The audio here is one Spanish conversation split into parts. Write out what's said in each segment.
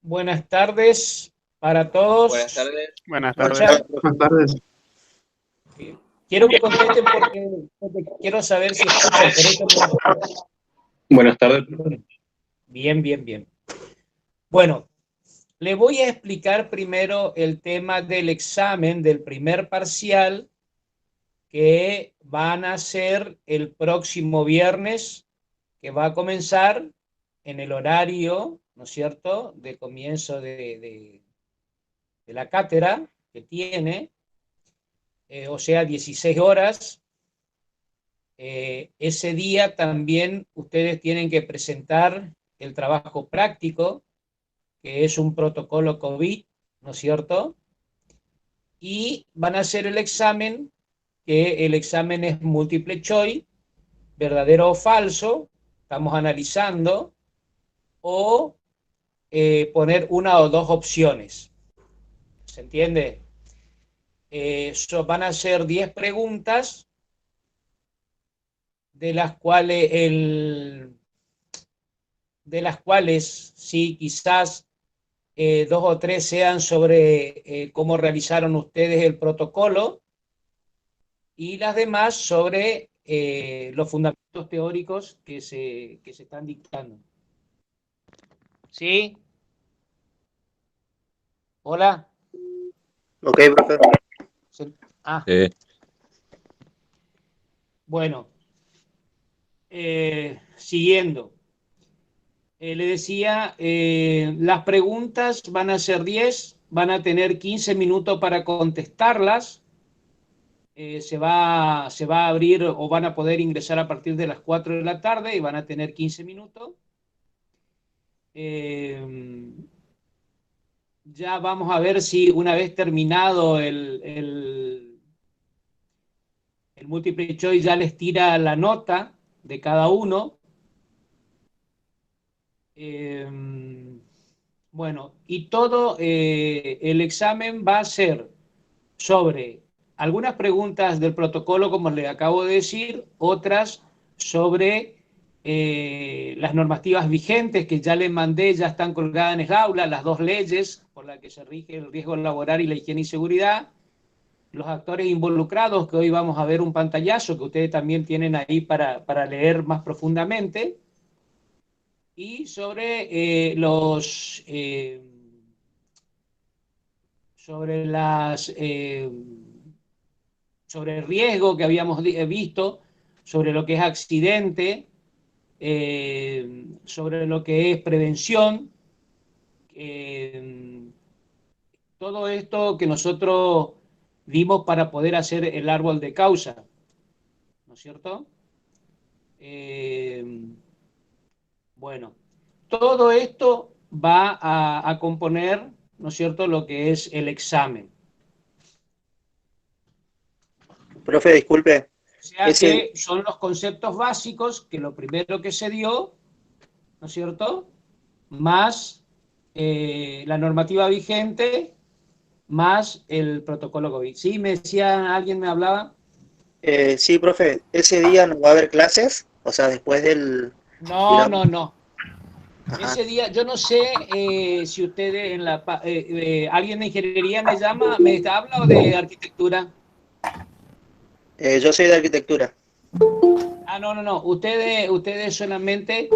Buenas tardes para todos. Buenas tardes. Buenas Escucha, tardes. Buenas tardes. quiero que contesten porque quiero saber si escuchan. Por eso Buenas tardes. Bien. Bueno, le voy a explicar primero el tema del examen del primer parcial que van a hacer el próximo viernes, que va a comenzar en el horario, ¿no es cierto?, de comienzo de la cátedra que tiene, o sea, 16 horas. Ese día también ustedes tienen que presentar el trabajo práctico, que es un protocolo COVID, ¿no es cierto? Y van a hacer el examen, que el examen es múltiple choice, verdadero o falso, estamos analizando, o poner una o dos opciones. ¿Se entiende? Van a ser 10 preguntas, de las cuales sí, quizás 2 o 3 sean sobre cómo realizaron ustedes el protocolo, y las demás sobre los fundamentos teóricos que se están dictando. ¿Sí? ¿Hola? Ok, profe. Bueno, siguiendo. Le decía, las preguntas van a ser 10, van a tener 15 minutos para contestarlas. Se va a abrir o van a poder ingresar a partir de las 4 de la tarde y van a tener 15 minutos. Ya vamos a ver si una vez terminado el multiple choice ya les tira la nota de cada uno. Bueno, y todo el examen va a ser sobre algunas preguntas del protocolo, como les acabo de decir, otras sobre las normativas vigentes que ya les mandé, ya están colgadas en el aula, las 2 leyes por las que se rige el riesgo laboral y la higiene y seguridad, los actores involucrados, que hoy vamos a ver un pantallazo que ustedes también tienen ahí para leer más profundamente, y sobre sobre sobre el riesgo que habíamos visto, sobre lo que es accidente, sobre lo que es prevención, todo esto que nosotros vimos para poder hacer el árbol de causa, ¿no es cierto? Bueno, todo esto va a componer, ¿no es cierto?, lo que es el examen. Profe, disculpe. O sea que son los conceptos básicos, que lo primero que se dio, ¿no es cierto?, más la normativa vigente, más el protocolo COVID. ¿Sí? ¿Me decía, alguien me hablaba? Sí, profe, ese día no va a haber clases, o sea, después del... No. Ajá. Ese día, yo no sé si ustedes en la... ¿alguien de ingeniería me llama, me habla o de arquitectura? Yo soy de arquitectura. No. Ustedes solamente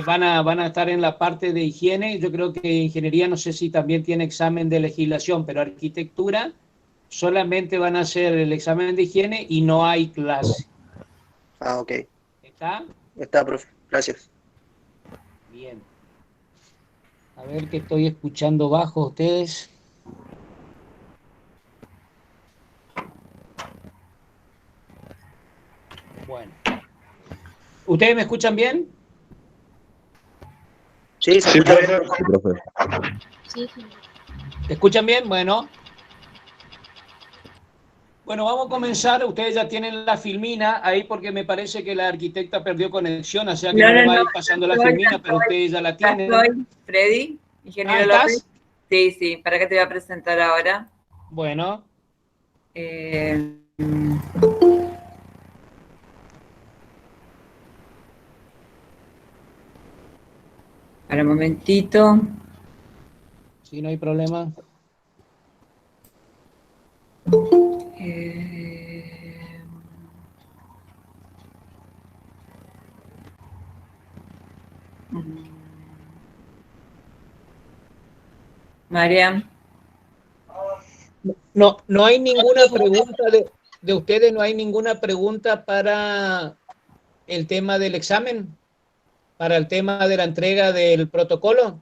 van a estar en la parte de higiene. Yo creo que ingeniería, no sé si también tiene examen de legislación, pero arquitectura solamente van a hacer el examen de higiene y no hay clase. Ah, ok. ¿Está? Está, profe. Gracias. Bien. A ver que estoy escuchando bajo ustedes. Bueno. ¿Ustedes me escuchan bien? Sí, se escucha bien, profe. Sí. ¿Me escuchan bien? Bueno. Bueno, vamos a comenzar. Ustedes ya tienen la filmina ahí porque me parece que la arquitecta perdió conexión, o sea que no le va a ir pasando la filmina, pero ustedes ya la tienen. Soy Freddy, ingeniero ¿Estás? López. Sí, ¿para qué te voy a presentar ahora? Bueno. Para un momentito. Si no hay problema. Mariam. No hay ninguna pregunta de ustedes, no hay ninguna pregunta para el tema del examen, para el tema de la entrega del protocolo.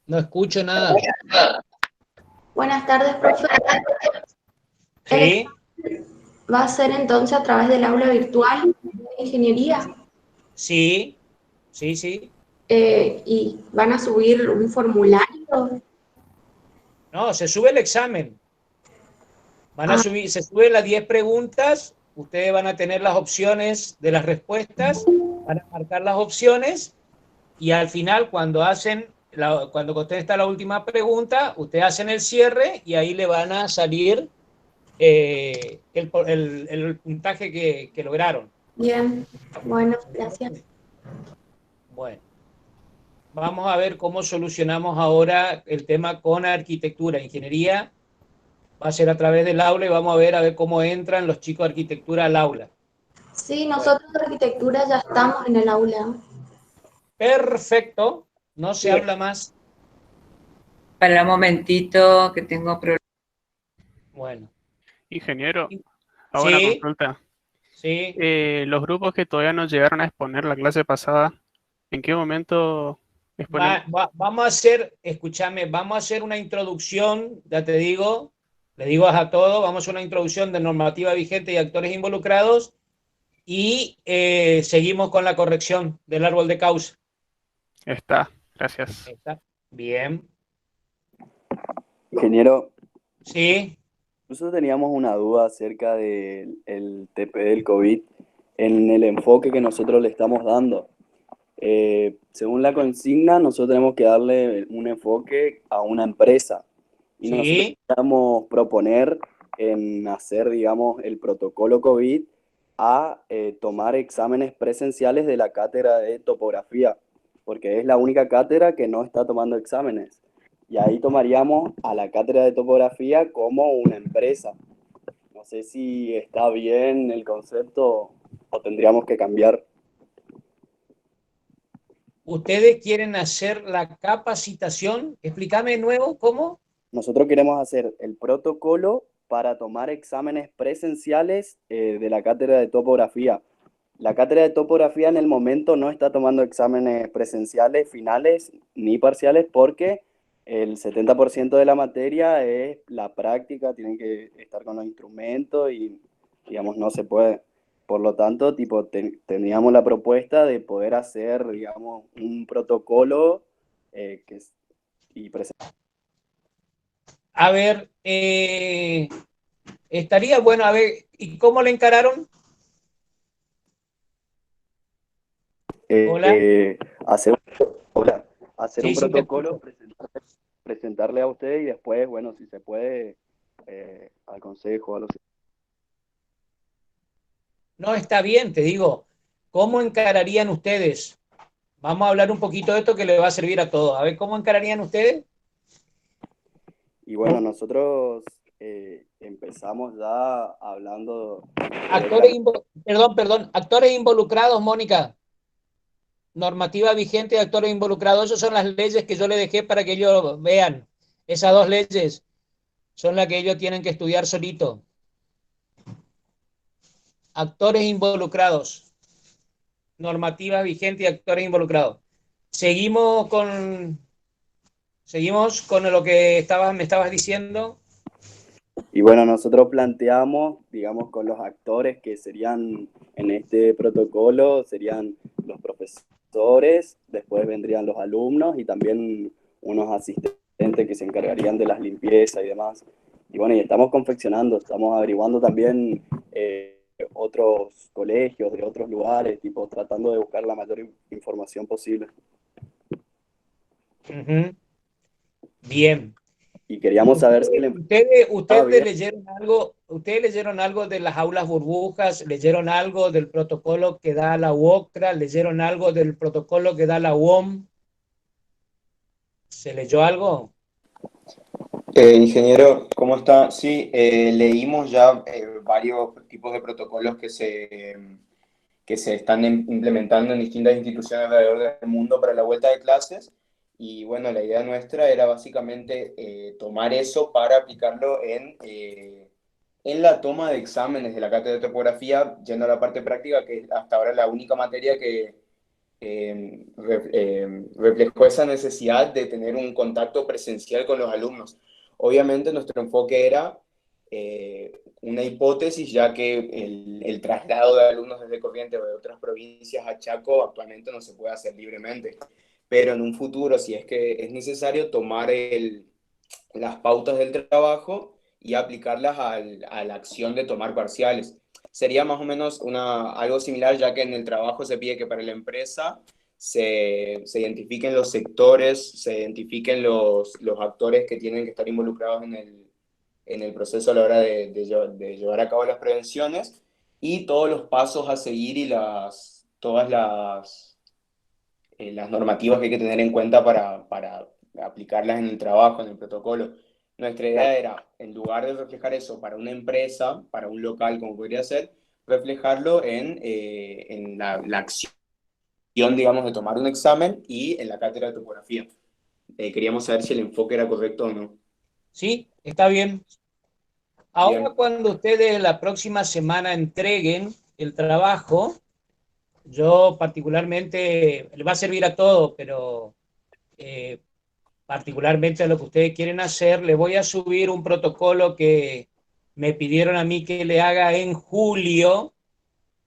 No escucho nada. Buenas tardes, profe. Sí, ¿Va a ser entonces a través del aula virtual de ingeniería? sí, sí. ¿Y van a subir un formulario? No, se sube el examen. Van a Ah, subir, se suben las 10 preguntas, ustedes van a tener las opciones de las respuestas, van a marcar las opciones y al final cuando contesta la última pregunta, ustedes hacen el cierre y ahí le van a salir el puntaje que lograron. bien. Bueno, gracias. Bueno, vamos a ver cómo solucionamos ahora el tema con arquitectura, ingeniería. Va a ser a través del aula y vamos a ver cómo entran los chicos de arquitectura al aula. Sí, Bueno, nosotros de arquitectura ya estamos en el aula. perfecto, no se Bien. habla más. Para un momentito que tengo problemas. Bueno, Ingeniero, hago una sí, consulta. sí. Los grupos que todavía no llegaron a exponer la clase pasada, ¿en qué momento exponemos? Vamos a hacer, escúchame, vamos a hacer una introducción, ya te digo, le digo a todos, vamos a hacer una introducción de normativa vigente y actores involucrados y seguimos con la corrección del árbol de causa. Está, gracias. ¿Está? Bien. Ingeniero, Sí, nosotros teníamos una duda acerca del TP del COVID en el enfoque que nosotros le estamos dando. Según la consigna, nosotros tenemos que darle un enfoque a una empresa y nosotros sí. queríamos proponer en hacer, digamos, el protocolo COVID a tomar exámenes presenciales de la cátedra de topografía, porque es la única cátedra que no está tomando exámenes. Y ahí tomaríamos a la cátedra de topografía como una empresa. No sé si está bien el concepto o tendríamos que cambiar. ¿Ustedes quieren hacer la capacitación? Explícame de nuevo cómo. Nosotros queremos hacer el protocolo para tomar exámenes presenciales de la cátedra de topografía. La cátedra de topografía en el momento no está tomando exámenes presenciales, finales ni parciales porque el 70% de la materia es la práctica, tienen que estar con los instrumentos y, digamos, no se puede. Por lo tanto, tipo, teníamos la propuesta de poder hacer, digamos, un protocolo y presentar. A ver, estaría bueno, a ver, ¿y cómo le encararon? Hola. Hacer, hola, hacer un Sí, sí, te protocolo, escucho. presentarle a usted y después, bueno, si se puede, al consejo, a los... No, está bien, te digo, ¿cómo encararían ustedes? Vamos a hablar un poquito de esto que le va a servir a todos. A ver, ¿cómo encararían ustedes? Y bueno, nosotros empezamos ya hablando Actores, directamente. perdón, actores involucrados, Mónica. Normativa vigente de actores involucrados. Esas son las leyes que yo le dejé para que ellos vean. Esas dos leyes son las que ellos tienen que estudiar solito. Actores involucrados. Normativa vigente y actores involucrados. Seguimos con lo que me estabas diciendo. Y bueno, nosotros planteamos, digamos, con los actores que serían en este protocolo, serían los profesores, después vendrían los alumnos y también unos asistentes que se encargarían de las limpiezas y demás. Y bueno, y estamos confeccionando, estamos averiguando también otros colegios de otros lugares, tipo tratando de buscar la mayor información posible. Uh-huh. Bien. y queríamos saber si el enfoque estaba bien. ¿Ustedes leyeron algo de las aulas burbujas? ¿Leyeron algo del protocolo que da la UOCRA? ¿Leyeron algo del protocolo que da la UOM? ¿Se leyó algo? Ingeniero, ¿cómo está? Sí, leímos ya varios tipos de protocolos que se están implementando en distintas instituciones alrededor del mundo para la vuelta de clases. Y bueno, la idea nuestra era básicamente tomar eso para aplicarlo en la toma de exámenes de la cátedra de topografía, yendo a la parte práctica, que es hasta ahora la única materia que reflejó esa necesidad de tener un contacto presencial con los alumnos. Obviamente nuestro enfoque era una hipótesis, ya que el traslado de alumnos desde Corrientes o de otras provincias a Chaco actualmente no se puede hacer libremente. Pero en un futuro, si es que es necesario, tomar las pautas del trabajo y aplicarlas a la acción de tomar parciales. Sería más o menos algo similar, ya que en el trabajo se pide que para la empresa se identifiquen los sectores, se identifiquen los actores que tienen que estar involucrados en el proceso a la hora de llevar a cabo las prevenciones, y todos los pasos a seguir y todas las normativas que hay que tener en cuenta para aplicarlas en el trabajo, en el protocolo. Nuestra idea era, en lugar de reflejar eso para una empresa, para un local, como podría ser, reflejarlo en la acción, digamos, de tomar un examen y en la cátedra de topografía. Queríamos saber si el enfoque era correcto o no. Sí, está bien. Ahora, Bien. cuando ustedes la próxima semana entreguen el trabajo, yo particularmente, le va a servir a todos, pero particularmente a lo que ustedes quieren hacer, le voy a subir un protocolo que me pidieron a mí que le haga en julio,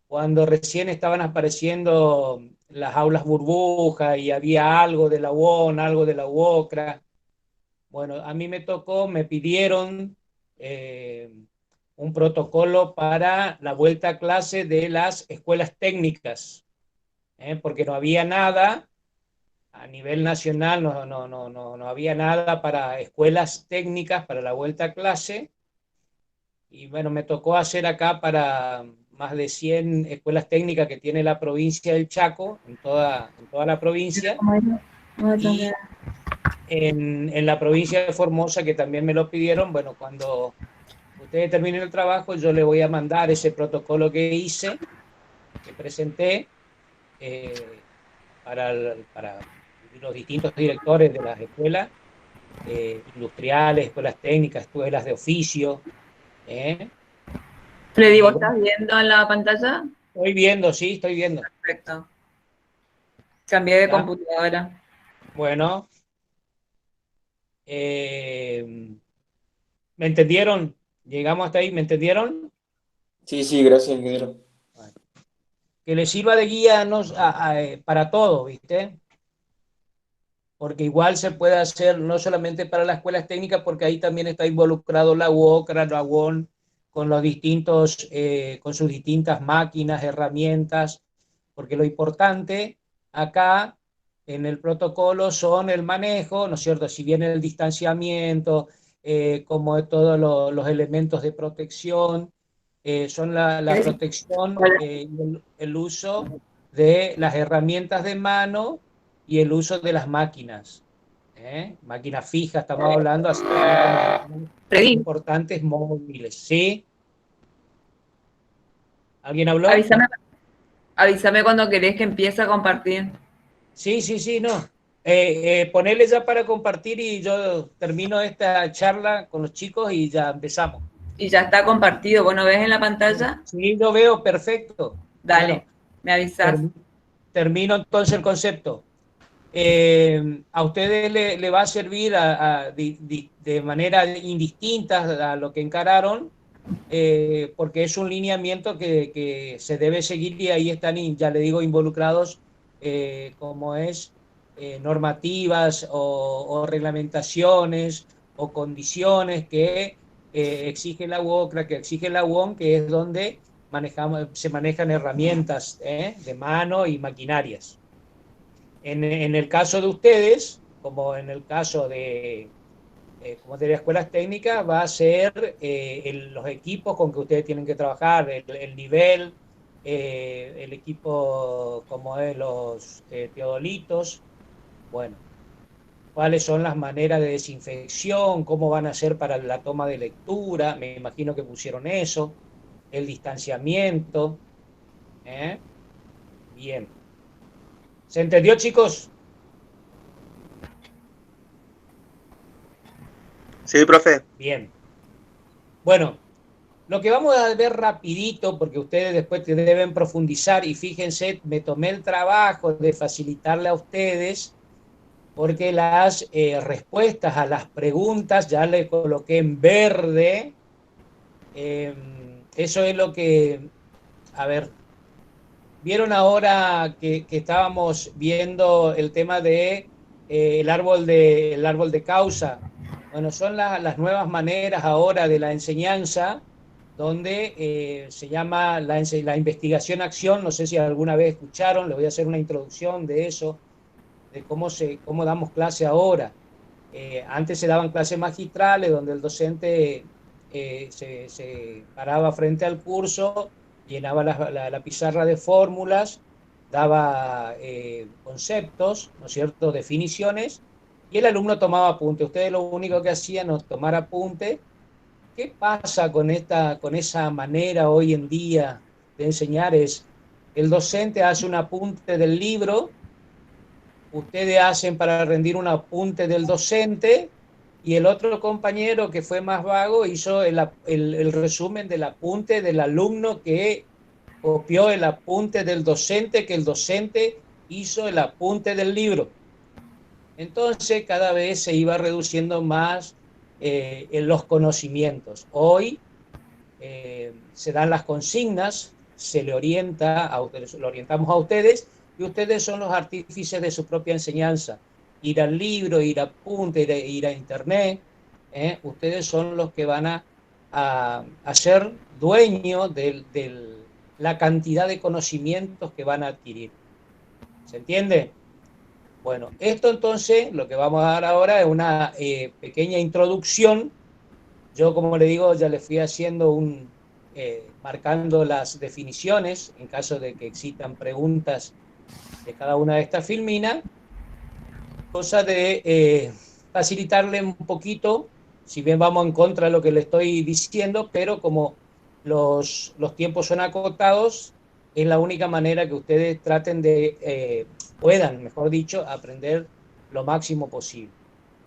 cuando recién estaban apareciendo las aulas burbujas y había algo de la UON, algo de la UOCRA. Bueno, a mí me pidieron un protocolo para la vuelta a clase de las escuelas técnicas, porque no había nada a nivel nacional, no había nada para escuelas técnicas para la vuelta a clase. Y bueno, me tocó hacer acá para más de 100 escuelas técnicas que tiene la provincia del Chaco, en toda la provincia. Y en la provincia de Formosa, que también me lo pidieron. Bueno, cuando ustedes terminen el trabajo, yo le voy a mandar ese protocolo que hice, que presenté, para los distintos directores de las escuelas industriales, escuelas técnicas, escuelas de oficio. Freddy, ¿vos estás viendo en la pantalla? Estoy viendo, sí, estoy viendo. Perfecto. Cambié de ¿Ya? computadora. Bueno. ¿Me entendieron? ¿Llegamos hasta ahí? ¿Me entendieron? Sí, gracias, ingeniero. Que les sirva de guía para todo, ¿viste? Porque igual se puede hacer no solamente para las escuelas técnicas, porque ahí también está involucrado la UOCRA, la UON, con con sus distintas máquinas, herramientas, porque lo importante acá en el protocolo son el manejo, ¿no es cierto? Si bien el distanciamiento, como todos los elementos de protección, son la protección, el uso de las herramientas de mano y el uso de las máquinas. Máquinas fijas, estamos hablando, así como importantes móviles, ¿sí? ¿Alguien habló? Avísame cuando querés que empiece a compartir. Sí, no. Ponerle ya para compartir y yo termino esta charla con los chicos y ya empezamos. Y ya está compartido. ¿Vos no ves en la pantalla? Sí, lo veo perfecto. Dale, bueno, me avisas. Termino entonces el concepto. A ustedes le va a servir de manera indistinta a lo que encararon, porque es un lineamiento que se debe seguir, y ahí están, ya le digo, involucrados como es normativas o reglamentaciones o condiciones que exige la UOCRA, que exige la UON, que es donde se manejan herramientas de mano y maquinarias. En el caso de ustedes, como en el caso de como de las escuelas técnicas, va a ser los equipos con que ustedes tienen que trabajar, el nivel, el equipo como es los teodolitos, bueno, cuáles son las maneras de desinfección, cómo van a ser para la toma de lectura, me imagino que pusieron eso, el distanciamiento, ¿eh? Bien. ¿Se entendió, chicos? Sí, profe. Bien. Bueno, lo que vamos a ver rapidito, porque ustedes después deben profundizar, y fíjense, me tomé el trabajo de facilitarle a ustedes, porque las respuestas a las preguntas ya le coloqué en verde. Eso es lo que, a ver, vieron ahora que estábamos viendo el tema de el árbol de causa. Bueno, son las nuevas maneras ahora de la enseñanza, donde se llama la investigación-acción. No sé si alguna vez escucharon, les voy a hacer una introducción de eso, de cómo damos clase ahora. Antes se daban clases magistrales donde el docente se paraba frente al curso, llenaba la pizarra de fórmulas, daba conceptos, ¿no es cierto?, definiciones, y el alumno tomaba apunte. Ustedes lo único que hacían es tomar apunte. ¿Qué pasa con esa manera hoy en día de enseñar? Es el docente hace un apunte del libro, ustedes hacen para rendir un apunte del docente, y el otro compañero que fue más vago hizo el resumen del apunte del alumno, que copió el apunte del docente, que el docente hizo el apunte del libro. Entonces cada vez se iba reduciendo más en los conocimientos. Hoy se dan las consignas, se le orienta a ustedes, lo orientamos a ustedes, y ustedes son los artífices de su propia enseñanza. Ir al libro, ir a apunte, ir a internet, ustedes son los que van a ser dueños de la cantidad de conocimientos que van a adquirir. ¿Se entiende? Bueno, esto entonces, lo que vamos a dar ahora es una pequeña introducción. Yo, como le digo, ya le fui haciendo marcando las definiciones en caso de que existan preguntas de cada una de estas filminas, cosa de facilitarle un poquito, si bien vamos en contra de lo que le estoy diciendo, pero como los tiempos son acotados, es la única manera que ustedes traten puedan, mejor dicho, aprender lo máximo posible,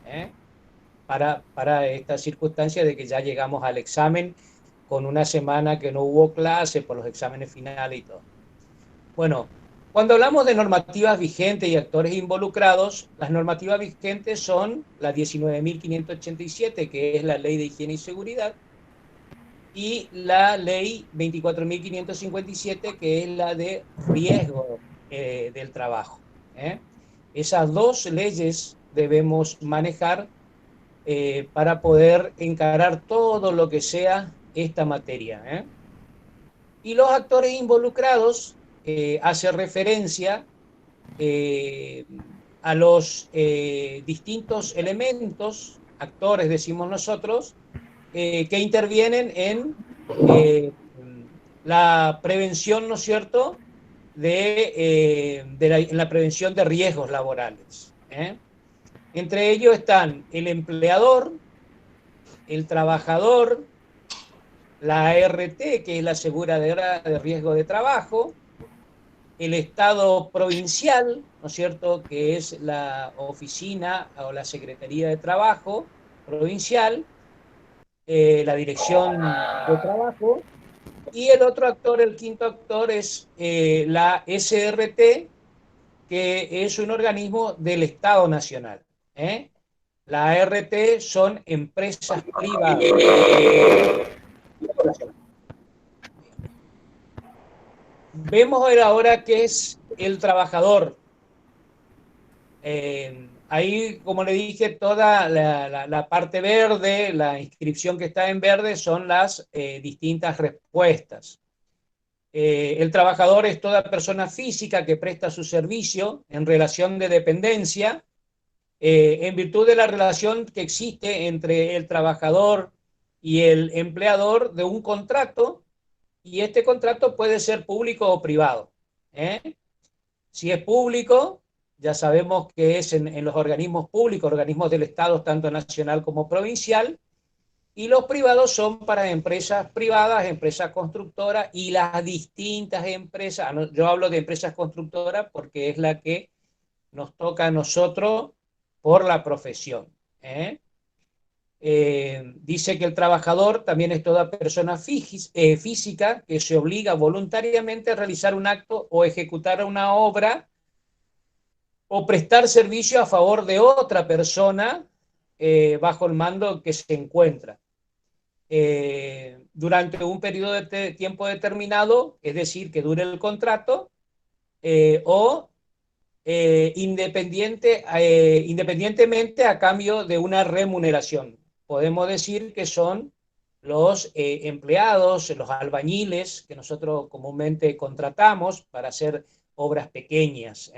¿eh? Para esta circunstancia de que ya llegamos al examen con una semana que no hubo clase por los exámenes finales y todo. Bueno, cuando hablamos de normativas vigentes y actores involucrados, las normativas vigentes son la 19.587, que es la Ley de Higiene y Seguridad, y la Ley 24.557, que es la de riesgo del trabajo. Esas dos leyes debemos manejar para poder encarar todo lo que sea esta materia. Y los actores involucrados hace referencia a los distintos elementos, actores decimos nosotros, que intervienen en la prevención, ¿no es cierto?, en la prevención de riesgos laborales. Entre ellos están el empleador, el trabajador, la ART, que es la aseguradora de riesgo de trabajo, el Estado provincial, ¿no es cierto?, que es la oficina o la Secretaría de Trabajo provincial, la Dirección de Trabajo, y el otro actor, el quinto actor, es la SRT, que es un organismo del Estado Nacional. La ART son empresas privadas. Vemos ahora qué es el trabajador. Ahí, como le dije, toda la parte verde, la inscripción que está en verde, son las distintas respuestas. El trabajador es toda persona física que presta su servicio en relación de dependencia en virtud de la relación que existe entre el trabajador y el empleador de un contrato, y este contrato puede ser público o privado. Si es público, ya sabemos que es en los organismos públicos, organismos del Estado, tanto nacional como provincial, y los privados son para empresas privadas, empresas constructoras y las distintas empresas. Yo hablo de empresas constructoras porque es la que nos toca a nosotros por la profesión. Dice que el trabajador también es toda persona física que se obliga voluntariamente a realizar un acto o ejecutar una obra o prestar servicio a favor de otra persona bajo el mando que se encuentra. Durante un periodo de tiempo determinado, es decir, que dure el contrato, o independientemente a cambio de una remuneración. Podemos decir que son los empleados, los albañiles que nosotros comúnmente contratamos para hacer obras pequeñas.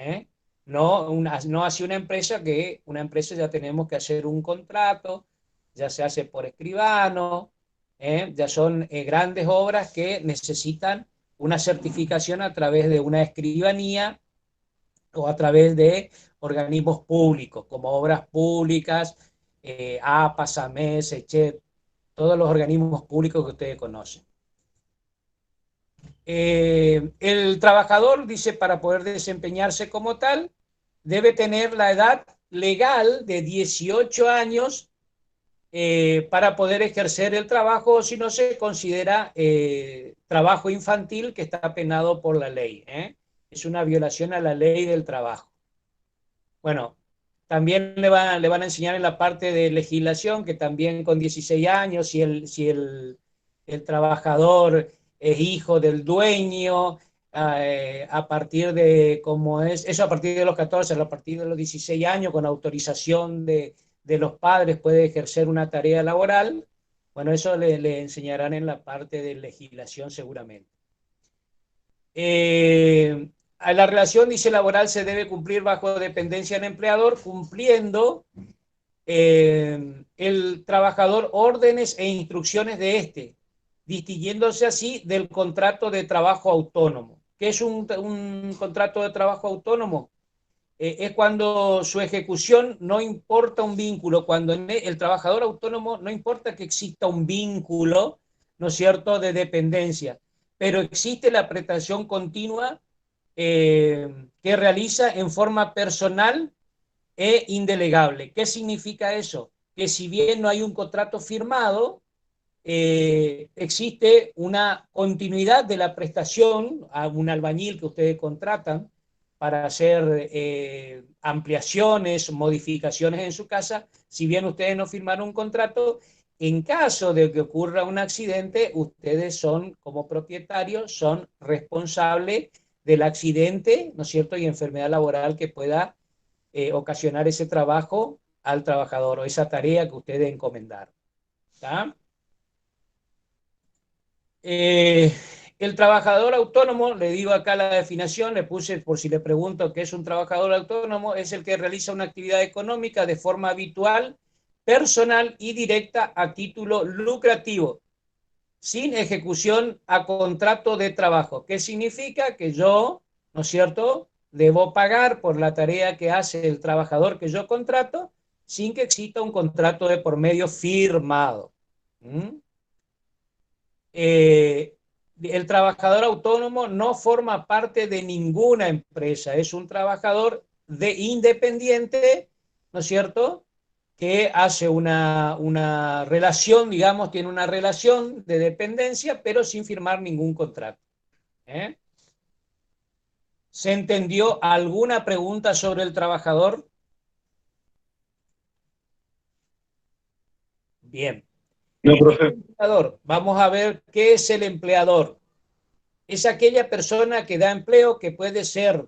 No así una empresa, que una empresa ya tenemos que hacer un contrato, ya se hace por escribano, ya son grandes obras que necesitan una certificación a través de una escribanía o a través de organismos públicos, como obras públicas, APA, SAMES, etc., todos los organismos públicos que ustedes conocen. El trabajador, dice, para poder desempeñarse como tal, debe tener la edad legal de 18 años para poder ejercer el trabajo, o si no se considera trabajo infantil, que está penado por la ley. Es una violación a la ley del trabajo. Bueno, también le van a enseñar en la parte de legislación que también con 16 años, si el trabajador es hijo del dueño, a partir de, como es, eso a partir de los 14, a partir de los 16 años, con autorización de los padres, puede ejercer una tarea laboral. Bueno, eso le enseñarán en la parte de legislación seguramente. A la relación, dice, laboral se debe cumplir bajo dependencia del empleador, cumpliendo el trabajador órdenes e instrucciones de este, distinguiéndose así del contrato de trabajo autónomo. ¿Qué es un contrato de trabajo autónomo? Es cuando su ejecución no importa un vínculo, cuando el trabajador autónomo no importa que exista un vínculo, ¿no es cierto?, de dependencia, pero existe la prestación continua que realiza en forma personal e indelegable. ¿Qué significa eso? Que si bien no hay un contrato firmado, existe una continuidad de la prestación a un albañil que ustedes contratan para hacer ampliaciones, modificaciones en su casa. Si bien ustedes no firmaron un contrato, en caso de que ocurra un accidente, ustedes son, como propietarios, son responsables del accidente, ¿no es cierto?, y enfermedad laboral que pueda ocasionar ese trabajo al trabajador o esa tarea que ustedes encomendaron. ¿Está? El trabajador autónomo, le digo acá la definición, le puse por si le pregunto qué es un trabajador autónomo, es el que realiza una actividad económica de forma habitual, personal y directa a título lucrativo, sin ejecución a contrato de trabajo. ¿Qué significa? Que yo, ¿no es cierto?, debo pagar por la tarea que hace el trabajador que yo contrato sin que exista un contrato de por medio firmado. El trabajador autónomo no forma parte de ninguna empresa, es un trabajador independiente, ¿no es cierto?, que hace una relación, digamos, tiene una relación de dependencia, pero sin firmar ningún contrato. ¿Se entendió alguna pregunta sobre el trabajador? Bien. No, profe. Empleador. Vamos a ver qué es el empleador. Es aquella persona que da empleo, que puede ser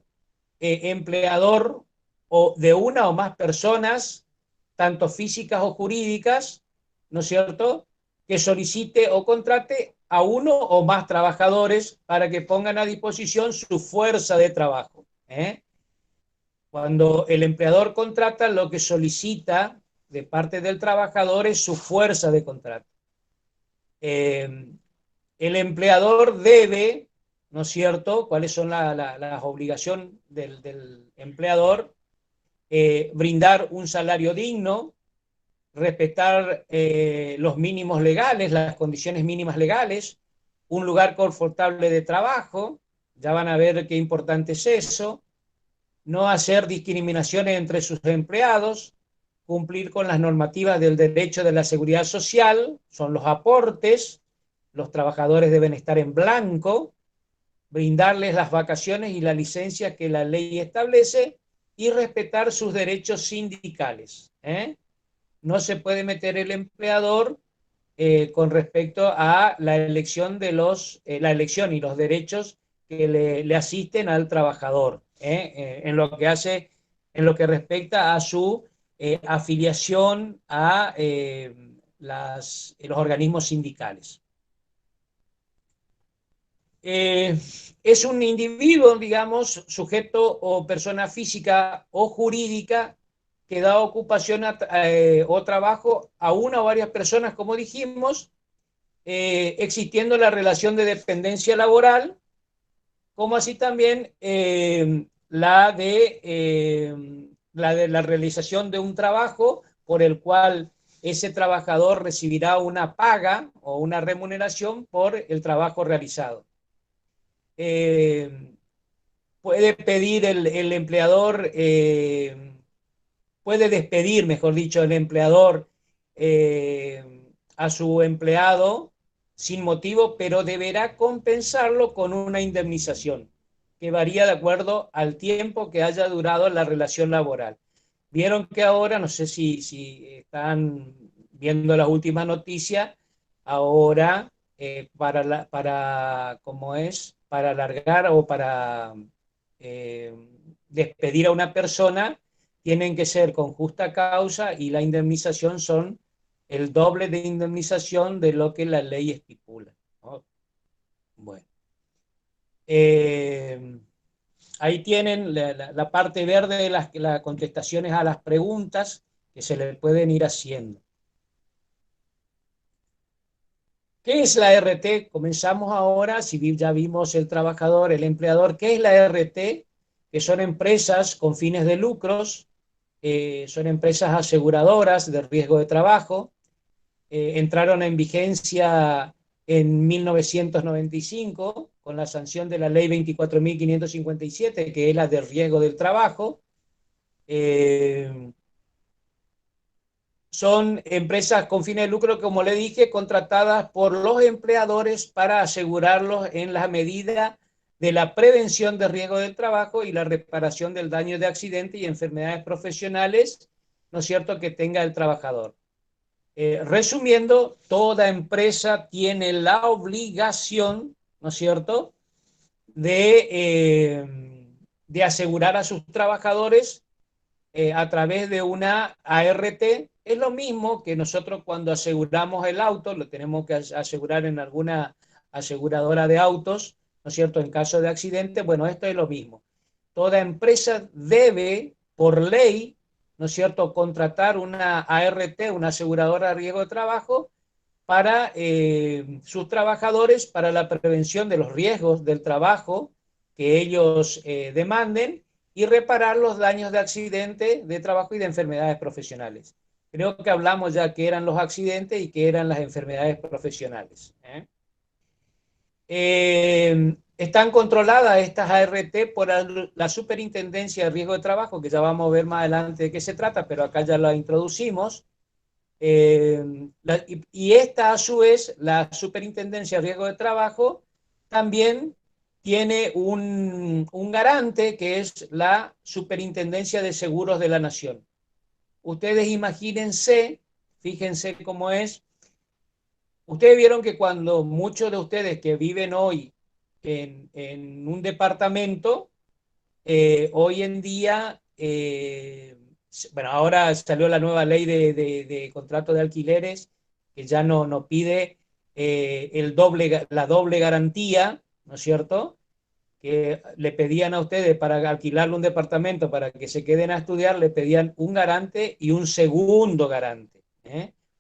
empleador o de una o más personas, tanto físicas o jurídicas, ¿no es cierto?, que solicite o contrate a uno o más trabajadores para que pongan a disposición su fuerza de trabajo. Cuando el empleador contrata, lo que solicita de parte del trabajador es su fuerza de contrato. El empleador debe, ¿no es cierto?, cuáles son las obligaciones del empleador, brindar un salario digno, respetar los mínimos legales, las condiciones mínimas legales, un lugar confortable de trabajo, ya van a ver qué importante es eso, no hacer discriminaciones entre sus empleados, cumplir con las normativas del derecho de la seguridad social, son los aportes, los trabajadores deben estar en blanco, brindarles las vacaciones y la licencia que la ley establece y respetar sus derechos sindicales. No se puede meter el empleador con respecto a la elección la elección y los derechos que le asisten al trabajador, en lo que respecta a su afiliación a los organismos sindicales. Es un individuo, digamos, sujeto o persona física o jurídica que da ocupación o trabajo a una o varias personas, como dijimos, existiendo la relación de dependencia laboral, como así también la de la realización de un trabajo por el cual ese trabajador recibirá una paga o una remuneración por el trabajo realizado. Puede pedir el empleador, puede despedir, mejor dicho, el empleador a su empleado sin motivo, pero deberá compensarlo con una indemnización que varía de acuerdo al tiempo que haya durado la relación laboral. Vieron que ahora, no sé si están viendo la última noticia, ahora ¿cómo es? Para alargar o para despedir a una persona, tienen que ser con justa causa y la indemnización son el doble de indemnización de lo que la ley estipula, ¿no? Bueno. Ahí tienen la parte verde de las contestaciones a las preguntas que se le pueden ir haciendo. ¿Qué es la RT? Comenzamos ahora, si ya vimos el trabajador, el empleador. ¿Qué es la RT? Que son empresas con fines de lucros, son empresas aseguradoras de riesgo de trabajo, entraron en vigencia en 1995 con la sanción de la ley 24.557, que es la de riesgo del trabajo. Son empresas con fines de lucro, como le dije, contratadas por los empleadores para asegurarlos en la medida de la prevención de riesgo del trabajo y la reparación del daño de accidentes y enfermedades profesionales, ¿no es cierto?, que tenga el trabajador. Resumiendo, toda empresa tiene la obligación, ¿no es cierto?, de asegurar a sus trabajadores a través de una ART. Es lo mismo que nosotros cuando aseguramos el auto, lo tenemos que asegurar en alguna aseguradora de autos, ¿no es cierto?, en caso de accidente. Bueno, esto es lo mismo. Toda empresa debe, por ley, ¿no es cierto?, contratar una ART, una aseguradora de riesgo de trabajo, para sus trabajadores, para la prevención de los riesgos del trabajo que ellos demanden y reparar los daños de accidente de trabajo y de enfermedades profesionales. Creo que hablamos ya que eran los accidentes y que eran las enfermedades profesionales. Están controladas estas ART por la Superintendencia de Riesgo de Trabajo, que ya vamos a ver más adelante de qué se trata, pero acá ya la introducimos. Y esta, a su vez, la Superintendencia de Riesgo de Trabajo, también tiene un garante, que es la Superintendencia de Seguros de la Nación. Ustedes imagínense, fíjense cómo es. Ustedes vieron que cuando muchos de ustedes que viven hoy en un departamento, hoy en día, bueno, ahora salió la nueva ley de contrato de alquileres, que ya no pide la doble garantía, ¿no es cierto? que le pedían a ustedes para alquilarle un departamento para que se queden a estudiar, le pedían un garante y un segundo garante.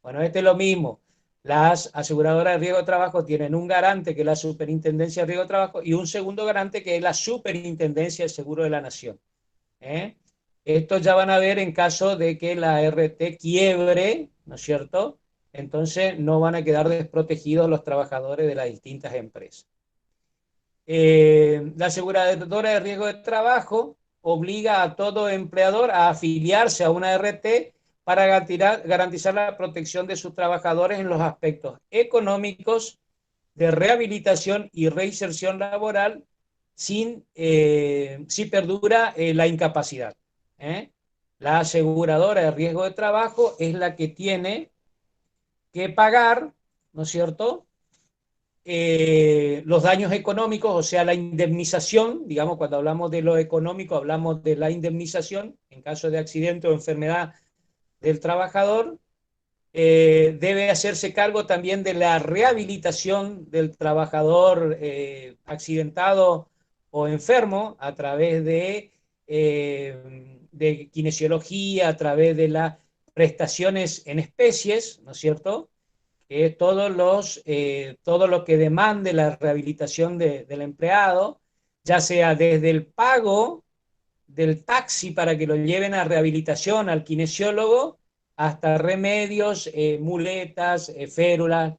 Bueno, este es lo mismo. Las aseguradoras de riesgo de trabajo tienen un garante, que es la Superintendencia de Riesgo de Trabajo, y un segundo garante, que es la Superintendencia del Seguro de la Nación. Esto ya van a ver en caso de que la RT quiebre, ¿no es cierto? Entonces no van a quedar desprotegidos los trabajadores de las distintas empresas. La aseguradora de riesgo de trabajo obliga a todo empleador a afiliarse a una RT para garantizar la protección de sus trabajadores en los aspectos económicos, de rehabilitación y reinserción laboral si perdura la incapacidad. La aseguradora de riesgo de trabajo es la que tiene que pagar, ¿no es cierto?, los daños económicos, o sea, la indemnización. Digamos, cuando hablamos de lo económico, hablamos de la indemnización en caso de accidente o enfermedad del trabajador. Debe hacerse cargo también de la rehabilitación del trabajador accidentado o enfermo a través de kinesiología, a través de las prestaciones en especies, ¿no es cierto? Todo lo que demande la rehabilitación del empleado, ya sea desde el pago del taxi para que lo lleven a rehabilitación al kinesiólogo, hasta remedios, muletas, férulas,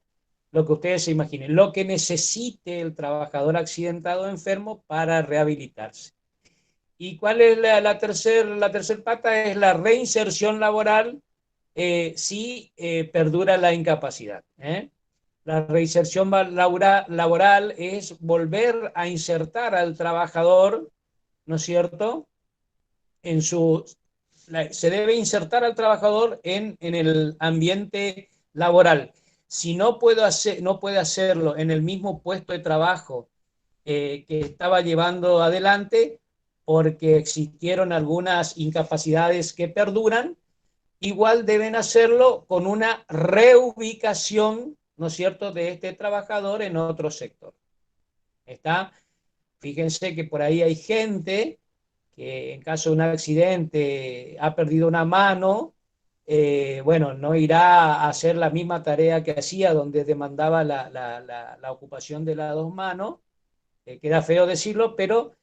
lo que ustedes se imaginen, lo que necesite el trabajador accidentado o enfermo para rehabilitarse. ¿Y cuál es la tercer pata? Es la reinserción laboral si perdura la incapacidad. La reinserción laboral es volver a insertar al trabajador, ¿no es cierto?, se debe insertar al trabajador en el ambiente laboral. Si no puede hacerlo en el mismo puesto de trabajo que estaba llevando adelante, porque existieron algunas incapacidades que perduran, igual deben hacerlo con una reubicación, ¿no es cierto?, de este trabajador en otro sector. Fíjense que por ahí hay gente que en caso de un accidente ha perdido una mano, bueno, no irá a hacer la misma tarea que hacía, donde demandaba la ocupación de las dos manos. Queda feo decirlo, pero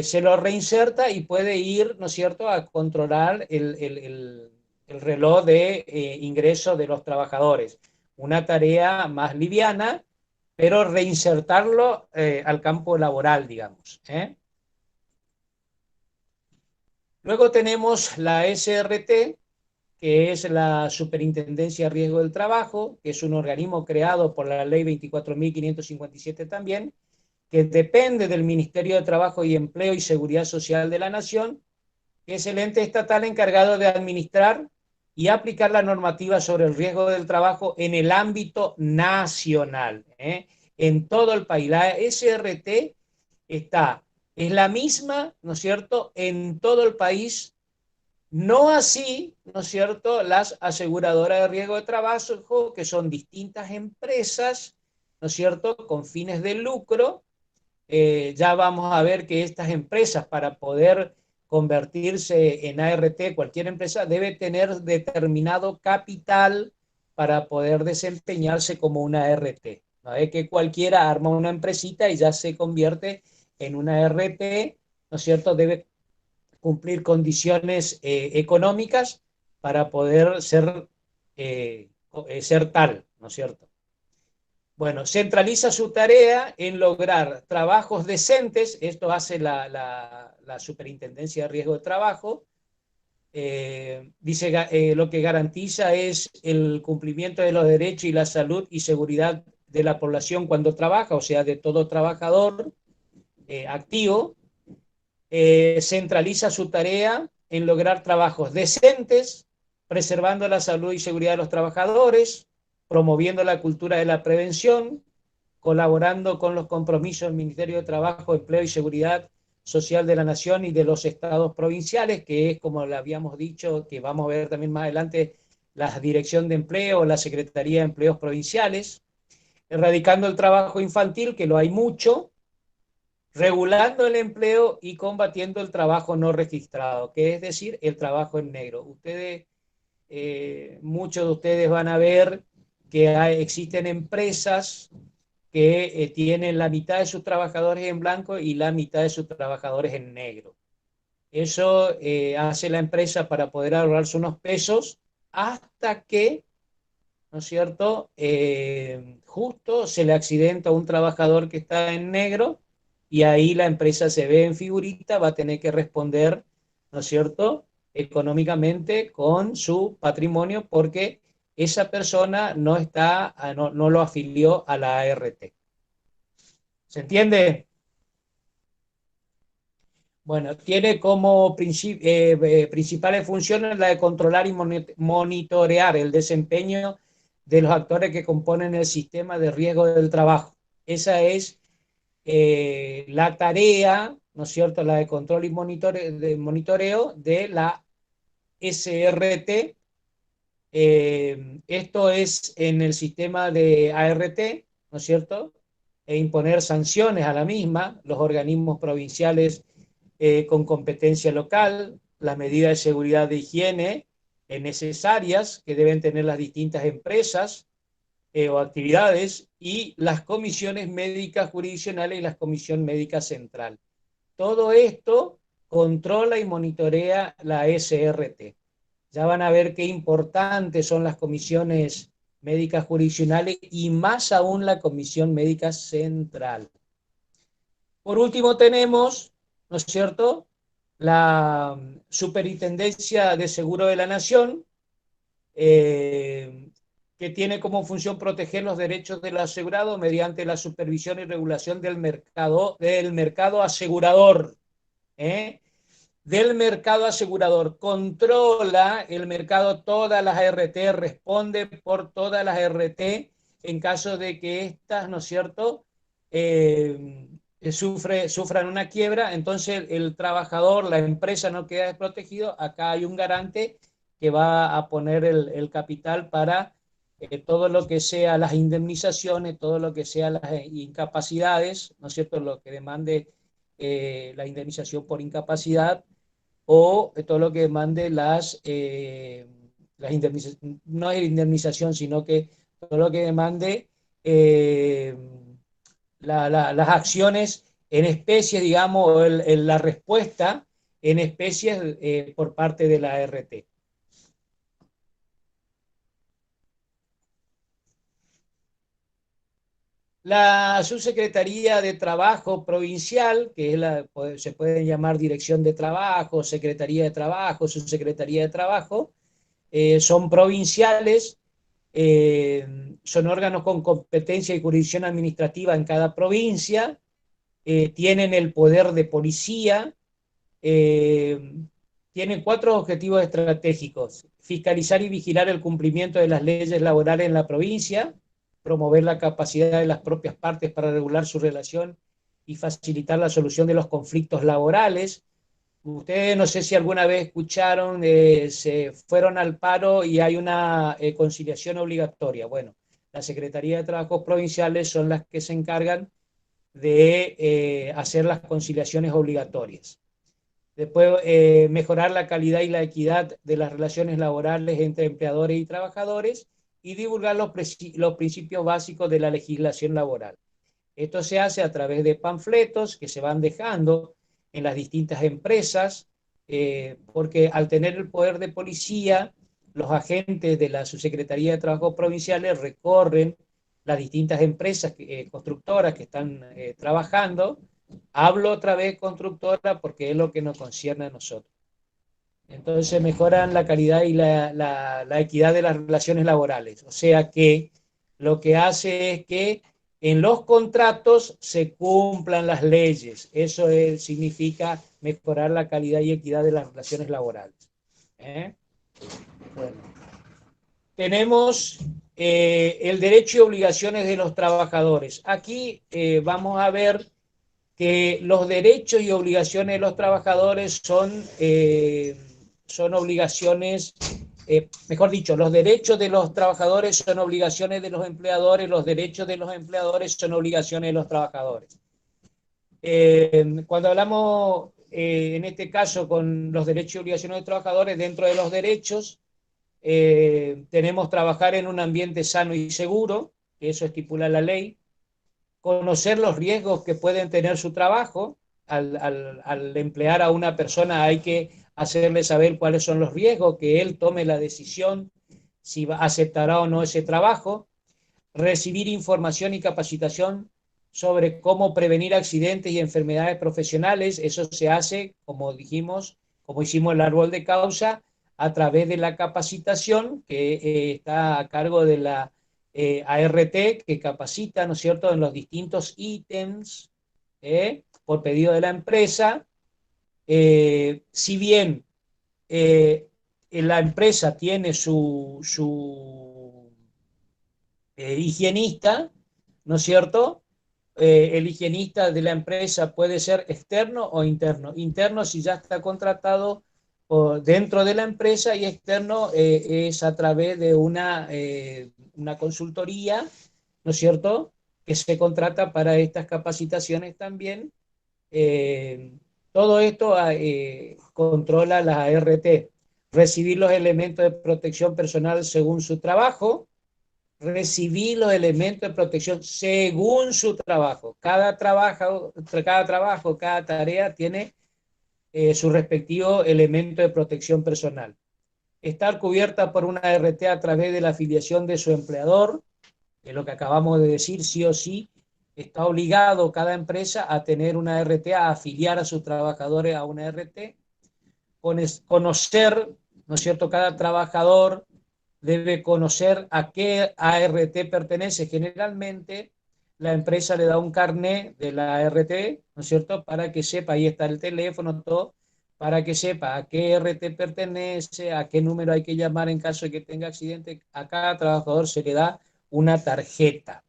se lo reinserta y puede ir, ¿no es cierto?, a controlar el reloj de ingreso de los trabajadores. Una tarea más liviana, pero reinsertarlo al campo laboral, digamos. Luego tenemos la SRT, que es la Superintendencia de Riesgo del Trabajo, que es un organismo creado por la ley 24.557 también, que depende del Ministerio de Trabajo y Empleo y Seguridad Social de la Nación, que es el ente estatal encargado de administrar y aplicar la normativa sobre el riesgo del trabajo en el ámbito nacional, en todo el país. La SRT es la misma, ¿no es cierto?, en todo el país. No así, ¿no es cierto?, las aseguradoras de riesgo de trabajo, que son distintas empresas, ¿no es cierto?, con fines de lucro. Ya vamos a ver que estas empresas, para poder convertirse en ART, cualquier empresa debe tener determinado capital para poder desempeñarse como una ART. No es que cualquiera arma una empresita y ya se convierte en una ART, ¿no es cierto? Debe cumplir condiciones económicas para poder ser tal, ¿no es cierto? Bueno, centraliza su tarea en lograr trabajos decentes. Esto hace la Superintendencia de Riesgo de Trabajo. Dice lo que garantiza es el cumplimiento de los derechos y la salud y seguridad de la población cuando trabaja, o sea, de todo trabajador activo. Centraliza su tarea en lograr trabajos decentes, preservando la salud y seguridad de los trabajadores, promoviendo la cultura de la prevención, colaborando con los compromisos del Ministerio de Trabajo, Empleo y Seguridad Social de la Nación y de los estados provinciales, que es, como le habíamos dicho, que vamos a ver también más adelante, la Dirección de Empleo, la Secretaría de Empleos Provinciales, erradicando el trabajo infantil, que lo hay mucho, regulando el empleo y combatiendo el trabajo no registrado, que es decir, el trabajo en negro. Ustedes, muchos de ustedes van a ver que existen empresas que tienen la mitad de sus trabajadores en blanco y la mitad de sus trabajadores en negro. Eso hace la empresa para poder ahorrarse unos pesos hasta que, ¿no es cierto?, justo se le accidenta a un trabajador que está en negro y ahí la empresa se ve en figurita, va a tener que responder, ¿no es cierto?, económicamente con su patrimonio porque esa persona no lo afilió a la ART. ¿Se entiende? Bueno, tiene como principales funciones la de controlar y monitorear el desempeño de los actores que componen el sistema de riesgo del trabajo. Esa es la tarea, ¿no es cierto?, la de control y monitoreo de la SRT. Esto es en el sistema de ART, ¿no es cierto?, e imponer sanciones a la misma, los organismos provinciales con competencia local, las medidas de seguridad de higiene necesarias que deben tener las distintas empresas o actividades y las comisiones médicas jurisdiccionales y la Comisión Médica Central. Todo esto controla y monitorea la SRT. Ya van a ver qué importantes son las comisiones médicas jurisdiccionales y más aún la Comisión Médica Central. Por último tenemos, ¿no es cierto?, la Superintendencia de Seguro de la Nación, que tiene como función proteger los derechos del asegurado mediante la supervisión y regulación del mercado asegurador. Del mercado asegurador. Controla el mercado, todas las ART, responde por todas las ART en caso de que estas, ¿no es cierto?, sufran una quiebra, entonces el trabajador, la empresa no queda desprotegido. Acá hay un garante que va a poner el capital para todo lo que sea las indemnizaciones, todo lo que sea las incapacidades, ¿no es cierto?, lo que demande la indemnización por incapacidad o todo lo que demande las indemnizaciones, no es indemnización, sino que todo lo que demande las acciones en especie, digamos, o la respuesta en especies por parte de la ART. La Subsecretaría de Trabajo Provincial, que es se puede llamar Dirección de Trabajo, Secretaría de Trabajo, Subsecretaría de Trabajo, son provinciales, son órganos con competencia y jurisdicción administrativa en cada provincia, tienen el poder de policía, tienen 4 objetivos estratégicos: fiscalizar y vigilar el cumplimiento de las leyes laborales en la provincia, promover la capacidad de las propias partes para regular su relación y facilitar la solución de los conflictos laborales. Ustedes no sé si alguna vez escucharon, se fueron al paro y hay una conciliación obligatoria. Bueno, la Secretaría de Trabajos Provinciales son las que se encargan de hacer las conciliaciones obligatorias. Después, mejorar la calidad y la equidad de las relaciones laborales entre empleadores y trabajadores y divulgar los principios básicos de la legislación laboral. Esto se hace a través de panfletos que se van dejando en las distintas empresas, porque al tener el poder de policía, los agentes de la Subsecretaría de Trabajo Provinciales recorren las distintas empresas constructoras que están trabajando. Hablo otra vez constructora porque es lo que nos concierne a nosotros. Entonces mejoran la calidad y la equidad de las relaciones laborales. O sea que lo que hace es que en los contratos se cumplan las leyes. Eso significa mejorar la calidad y equidad de las relaciones laborales. Bueno, tenemos el derecho y obligaciones de los trabajadores. Aquí vamos a ver que los derechos y obligaciones de los trabajadores son obligaciones, mejor dicho, los derechos de los trabajadores son obligaciones de los empleadores, los derechos de los empleadores son obligaciones de los trabajadores. Cuando hablamos, en este caso, con los derechos y obligaciones de los trabajadores, dentro de los derechos, tenemos trabajar en un ambiente sano y seguro, que eso estipula la ley, conocer los riesgos que pueden tener su trabajo. Al emplear a una persona hay que hacerle saber cuáles son los riesgos, que él tome la decisión si aceptará o no ese trabajo, recibir información y capacitación sobre cómo prevenir accidentes y enfermedades profesionales. Eso se hace, como dijimos, como hicimos el árbol de causa, a través de la capacitación que está a cargo de la ART, que capacita, ¿no es cierto?, en los distintos ítems por pedido de la empresa. Si bien la empresa tiene su higienista, ¿no es cierto? El higienista de la empresa puede ser externo o interno. Interno si ya está contratado dentro de la empresa, y externo es a través de una consultoría, ¿no es cierto?, que se contrata para estas capacitaciones también. Todo esto controla la ART. Recibir los elementos de protección personal según su trabajo, recibir los elementos de protección según su trabajo. Cada trabajo, cada tarea tiene su respectivo elemento de protección personal. Estar cubierta por una ART a través de la afiliación de su empleador, que es lo que acabamos de decir, sí o sí, está obligado cada empresa a tener una ART, a afiliar a sus trabajadores a una ART, conocer, ¿no es cierto?, cada trabajador debe conocer a qué ART pertenece. Generalmente la empresa le da un carnet de la ART, ¿no es cierto?, para que sepa, ahí está el teléfono, todo, para que sepa a qué ART pertenece, a qué número hay que llamar en caso de que tenga accidente. A cada trabajador se le da una tarjeta.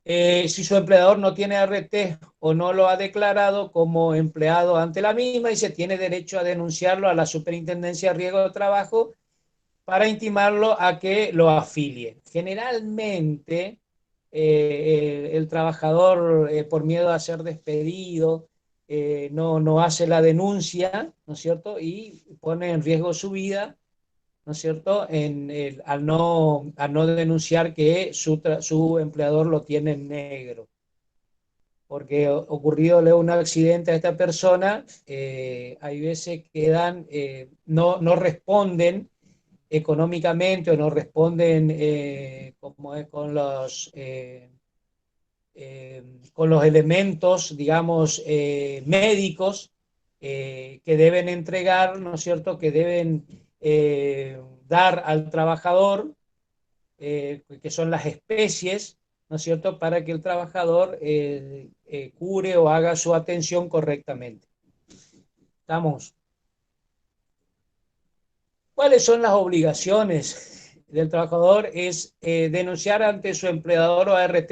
Si su empleador no tiene ART o no lo ha declarado como empleado ante la misma, y se tiene derecho a denunciarlo a la Superintendencia de Riesgo de Trabajo para intimarlo a que lo afilie. Generalmente, el trabajador, por miedo a ser despedido, no hace la denuncia, ¿no es cierto?, y pone en riesgo su vida, ¿no es cierto?, al no denunciar que su empleador lo tiene en negro. Porque ocurrido un accidente a esta persona, hay veces que no responden económicamente, o no responden con los elementos, digamos, médicos que deben entregar, ¿no es cierto?, que deben dar al trabajador, que son las especies, ¿no es cierto?, para que el trabajador cure o haga su atención correctamente. ¿Estamos? ¿Cuáles son las obligaciones del trabajador? Es denunciar ante su empleador o ART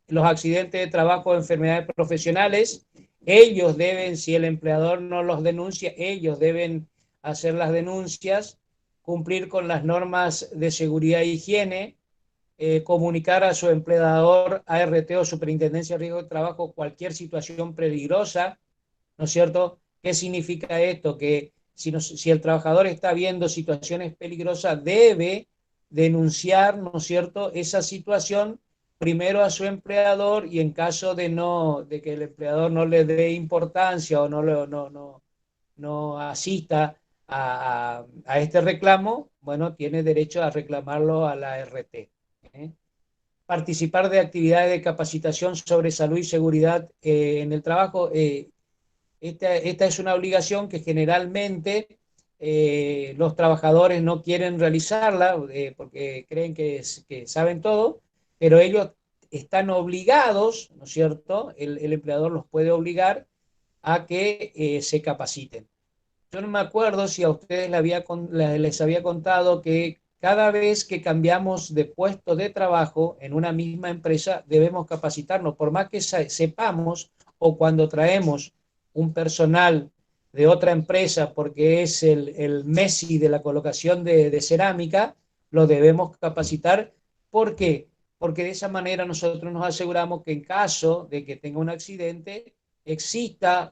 los accidentes de trabajo o enfermedades profesionales. Ellos deben, si el empleador no los denuncia, ellos deben hacer las denuncias, cumplir con las normas de seguridad e higiene, comunicar a su empleador, ART o Superintendencia de Riesgo de Trabajo, cualquier situación peligrosa, ¿no es cierto? ¿Qué significa esto? Que si el trabajador está viendo situaciones peligrosas, debe denunciar, ¿no es cierto?, esa situación primero a su empleador, y en caso de que el empleador no le dé importancia o no asista a este reclamo, bueno, tiene derecho a reclamarlo a la RT. Participar de actividades de capacitación sobre salud y seguridad en el trabajo. Esta es una obligación que generalmente los trabajadores no quieren realizarla porque creen que saben todo, pero ellos están obligados, ¿no es cierto? El empleador los puede obligar a que se capaciten. Yo no me acuerdo si a ustedes les había contado que cada vez que cambiamos de puesto de trabajo en una misma empresa debemos capacitarnos, por más que sepamos, o cuando traemos un personal de otra empresa porque es el Messi de la colocación de cerámica, lo debemos capacitar. ¿Por qué? porque de esa manera nosotros nos aseguramos que en caso de que tenga un accidente, exista,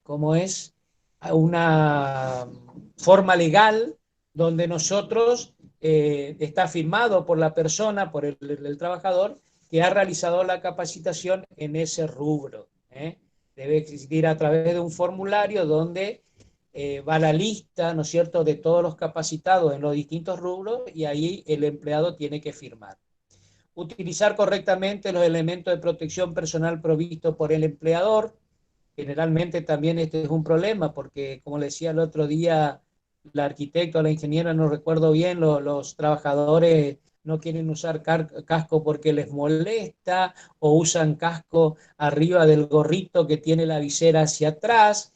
¿cómo es? Una forma legal donde nosotros, está firmado por la persona, por el trabajador, que ha realizado la capacitación en ese rubro. Debe existir a través de un formulario donde va la lista, ¿no es cierto?, de todos los capacitados en los distintos rubros y ahí el empleado tiene que firmar. Utilizar correctamente los elementos de protección personal provistos por el empleador. Generalmente también este es un problema porque, como le decía el otro día, la arquitecta o la ingeniera, no recuerdo bien, los trabajadores no quieren usar casco porque les molesta o usan casco arriba del gorrito que tiene la visera hacia atrás,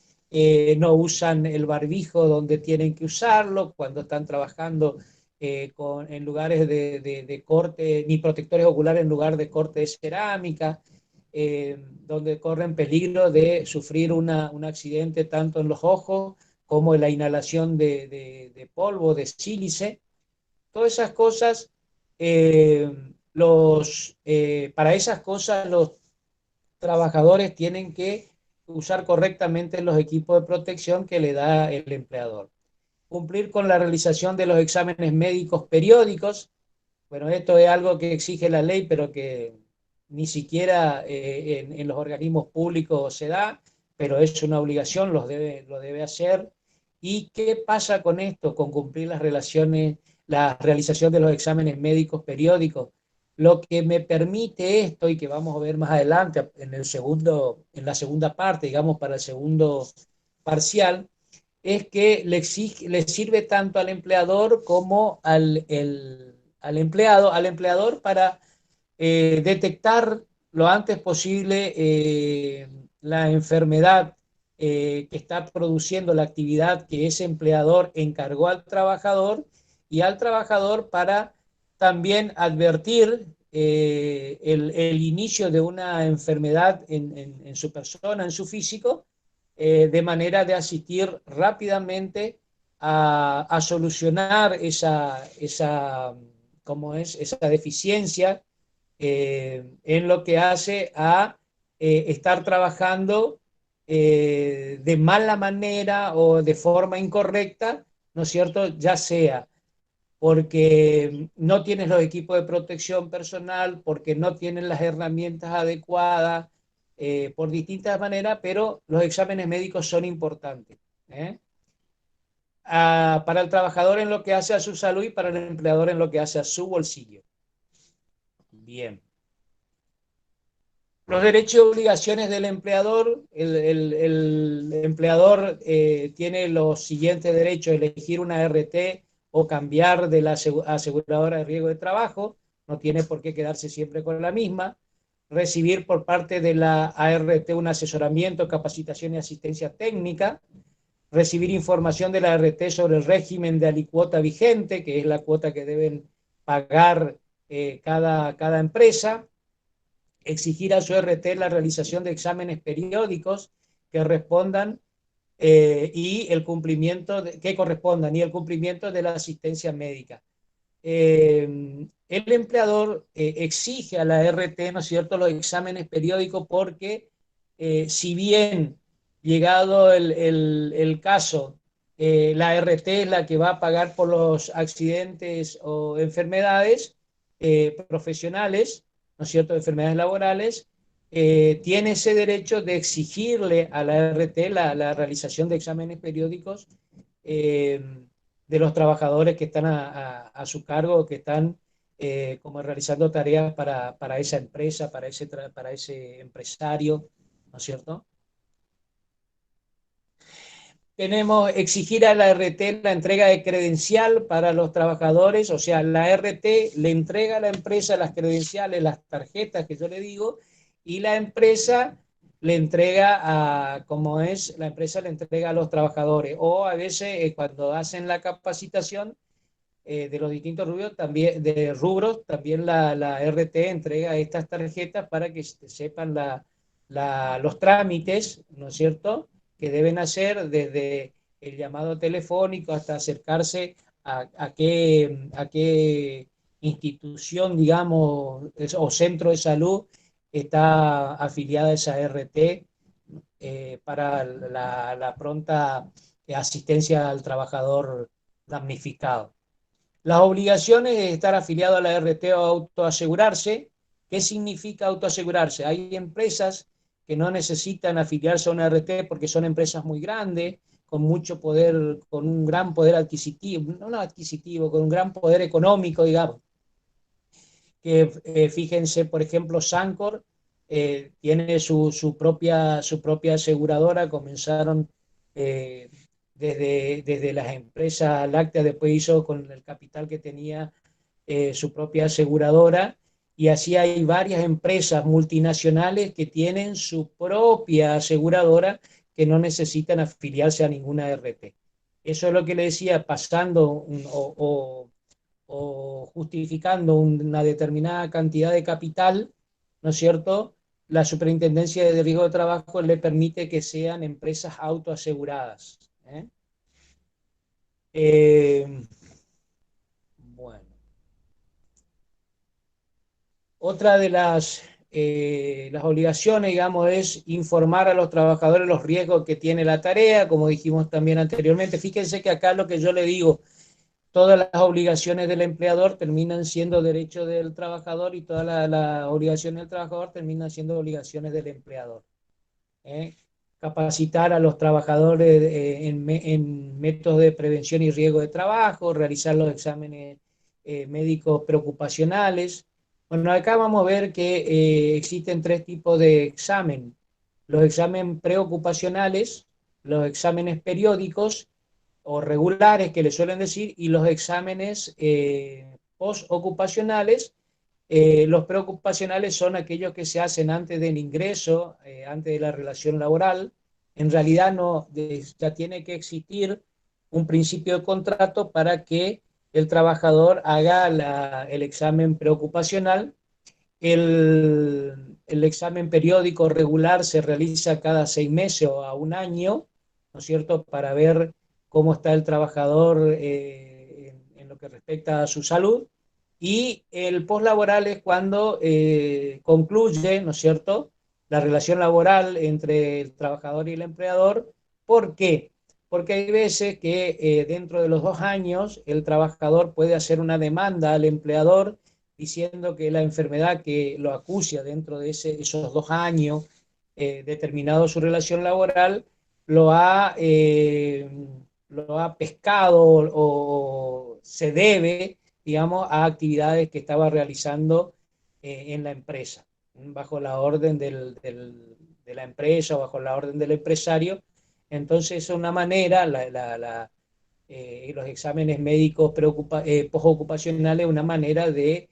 no usan el barbijo donde tienen que usarlo cuando están trabajando en lugares de corte, ni protectores oculares en lugar de corte de cerámica, donde corren peligro de sufrir un accidente tanto en los ojos como en la inhalación de polvo, de sílice. Todas esas cosas, para esas cosas los trabajadores tienen que usar correctamente los equipos de protección que le da el empleador. Cumplir con la realización de los exámenes médicos periódicos. Bueno, esto es algo que exige la ley, pero que ni siquiera en los organismos públicos se da, pero es una obligación, lo debe hacer. ¿Y qué pasa con esto? Con cumplir la realización de los exámenes médicos periódicos. Lo que me permite esto, y que vamos a ver más adelante en la segunda parte, digamos, para el segundo parcial, es que le sirve tanto al empleador como al empleado, al empleador para detectar lo antes posible la enfermedad que está produciendo la actividad que ese empleador encargó al trabajador, y al trabajador para también advertir el inicio de una enfermedad en su persona, en su físico, de manera de asistir rápidamente a solucionar esa deficiencia en lo que hace a estar trabajando de mala manera o de forma incorrecta, ¿no es cierto? Ya sea porque no tienes los equipos de protección personal, porque no tienes las herramientas adecuadas, por distintas maneras, pero los exámenes médicos son importantes. Para el trabajador en lo que hace a su salud y para el empleador en lo que hace a su bolsillo. Bien. Los derechos y obligaciones del empleador. El empleador tiene los siguientes derechos: elegir una RT o cambiar de la aseguradora de riesgo de trabajo, no tiene por qué quedarse siempre con la misma. Recibir por parte de la ART un asesoramiento, capacitación y asistencia técnica. Recibir información de la ART sobre el régimen de alicuota vigente, que es la cuota que deben pagar cada empresa. Exigir a su RT la realización de exámenes periódicos que respondan y el cumplimiento que correspondan y el cumplimiento de la asistencia médica. El empleador exige a la RT, ¿no es cierto?, los exámenes periódicos porque si bien llegado el caso, la RT es la que va a pagar por los accidentes o enfermedades profesionales, ¿no es cierto?, enfermedades laborales, tiene ese derecho de exigirle a la RT la realización de exámenes periódicos de los trabajadores que están a su cargo, que están como realizando tareas para esa empresa, para ese empresario, ¿no es cierto? Tenemos exigir a la RT la entrega de credencial para los trabajadores, o sea, la RT le entrega a la empresa las credenciales, las tarjetas que yo le digo, y la empresa le entrega la empresa le entrega a los trabajadores, o a veces cuando hacen la capacitación de los distintos rubros, también la RT entrega estas tarjetas para que sepan los trámites, ¿no es cierto?, que deben hacer desde el llamado telefónico hasta acercarse a qué institución, digamos, o centro de salud está afiliada a esa RT para la pronta asistencia al trabajador damnificado. Las obligaciones de estar afiliado a la RT o autoasegurarse. ¿Qué significa autoasegurarse? Hay empresas que no necesitan afiliarse a una RT porque son empresas muy grandes, con mucho poder, con un gran poder adquisitivo, no adquisitivo, con un gran poder económico, digamos. Que fíjense, por ejemplo, Sancor tiene su propia aseguradora, comenzaron desde las empresas lácteas, después hizo con el capital que tenía su propia aseguradora, y así hay varias empresas multinacionales que tienen su propia aseguradora que no necesitan afiliarse a ninguna RT. Eso es lo que le decía, pasando o justificando una determinada cantidad de capital, ¿no es cierto? La Superintendencia de Riesgo de Trabajo le permite que sean empresas autoaseguradas. Bueno. Otra de las obligaciones, digamos, es informar a los trabajadores los riesgos que tiene la tarea, como dijimos también anteriormente. Fíjense que acá lo que yo le digo, todas las obligaciones del empleador terminan siendo derechos del trabajador y todas las obligaciones del trabajador terminan siendo obligaciones del empleador. Capacitar a los trabajadores en métodos de prevención y riesgo de trabajo, realizar los exámenes médicos preocupacionales. Bueno, acá vamos a ver que existen tres tipos de examen. Los exámenes preocupacionales, los exámenes periódicos o regulares que le suelen decir, y los exámenes postocupacionales. Los preocupacionales son aquellos que se hacen antes del ingreso, antes de la relación laboral. En realidad no, ya tiene que existir un principio de contrato para que el trabajador haga el examen preocupacional. El examen periódico regular se realiza cada 6 meses o a un año, ¿no es cierto?, para ver cómo está el trabajador en lo que respecta a su salud. Y el postlaboral es cuando concluye, ¿no es cierto?, la relación laboral entre el trabajador y el empleador. ¿Por qué? Porque hay veces que dentro de los 2 años el trabajador puede hacer una demanda al empleador diciendo que la enfermedad que lo acucia dentro de esos 2 años determinado su relación laboral lo ha pescado o se debe, digamos, a actividades que estaba realizando en la empresa, bajo la orden de la empresa o bajo la orden del empresario. Entonces es una manera, los exámenes médicos postocupacionales, una manera de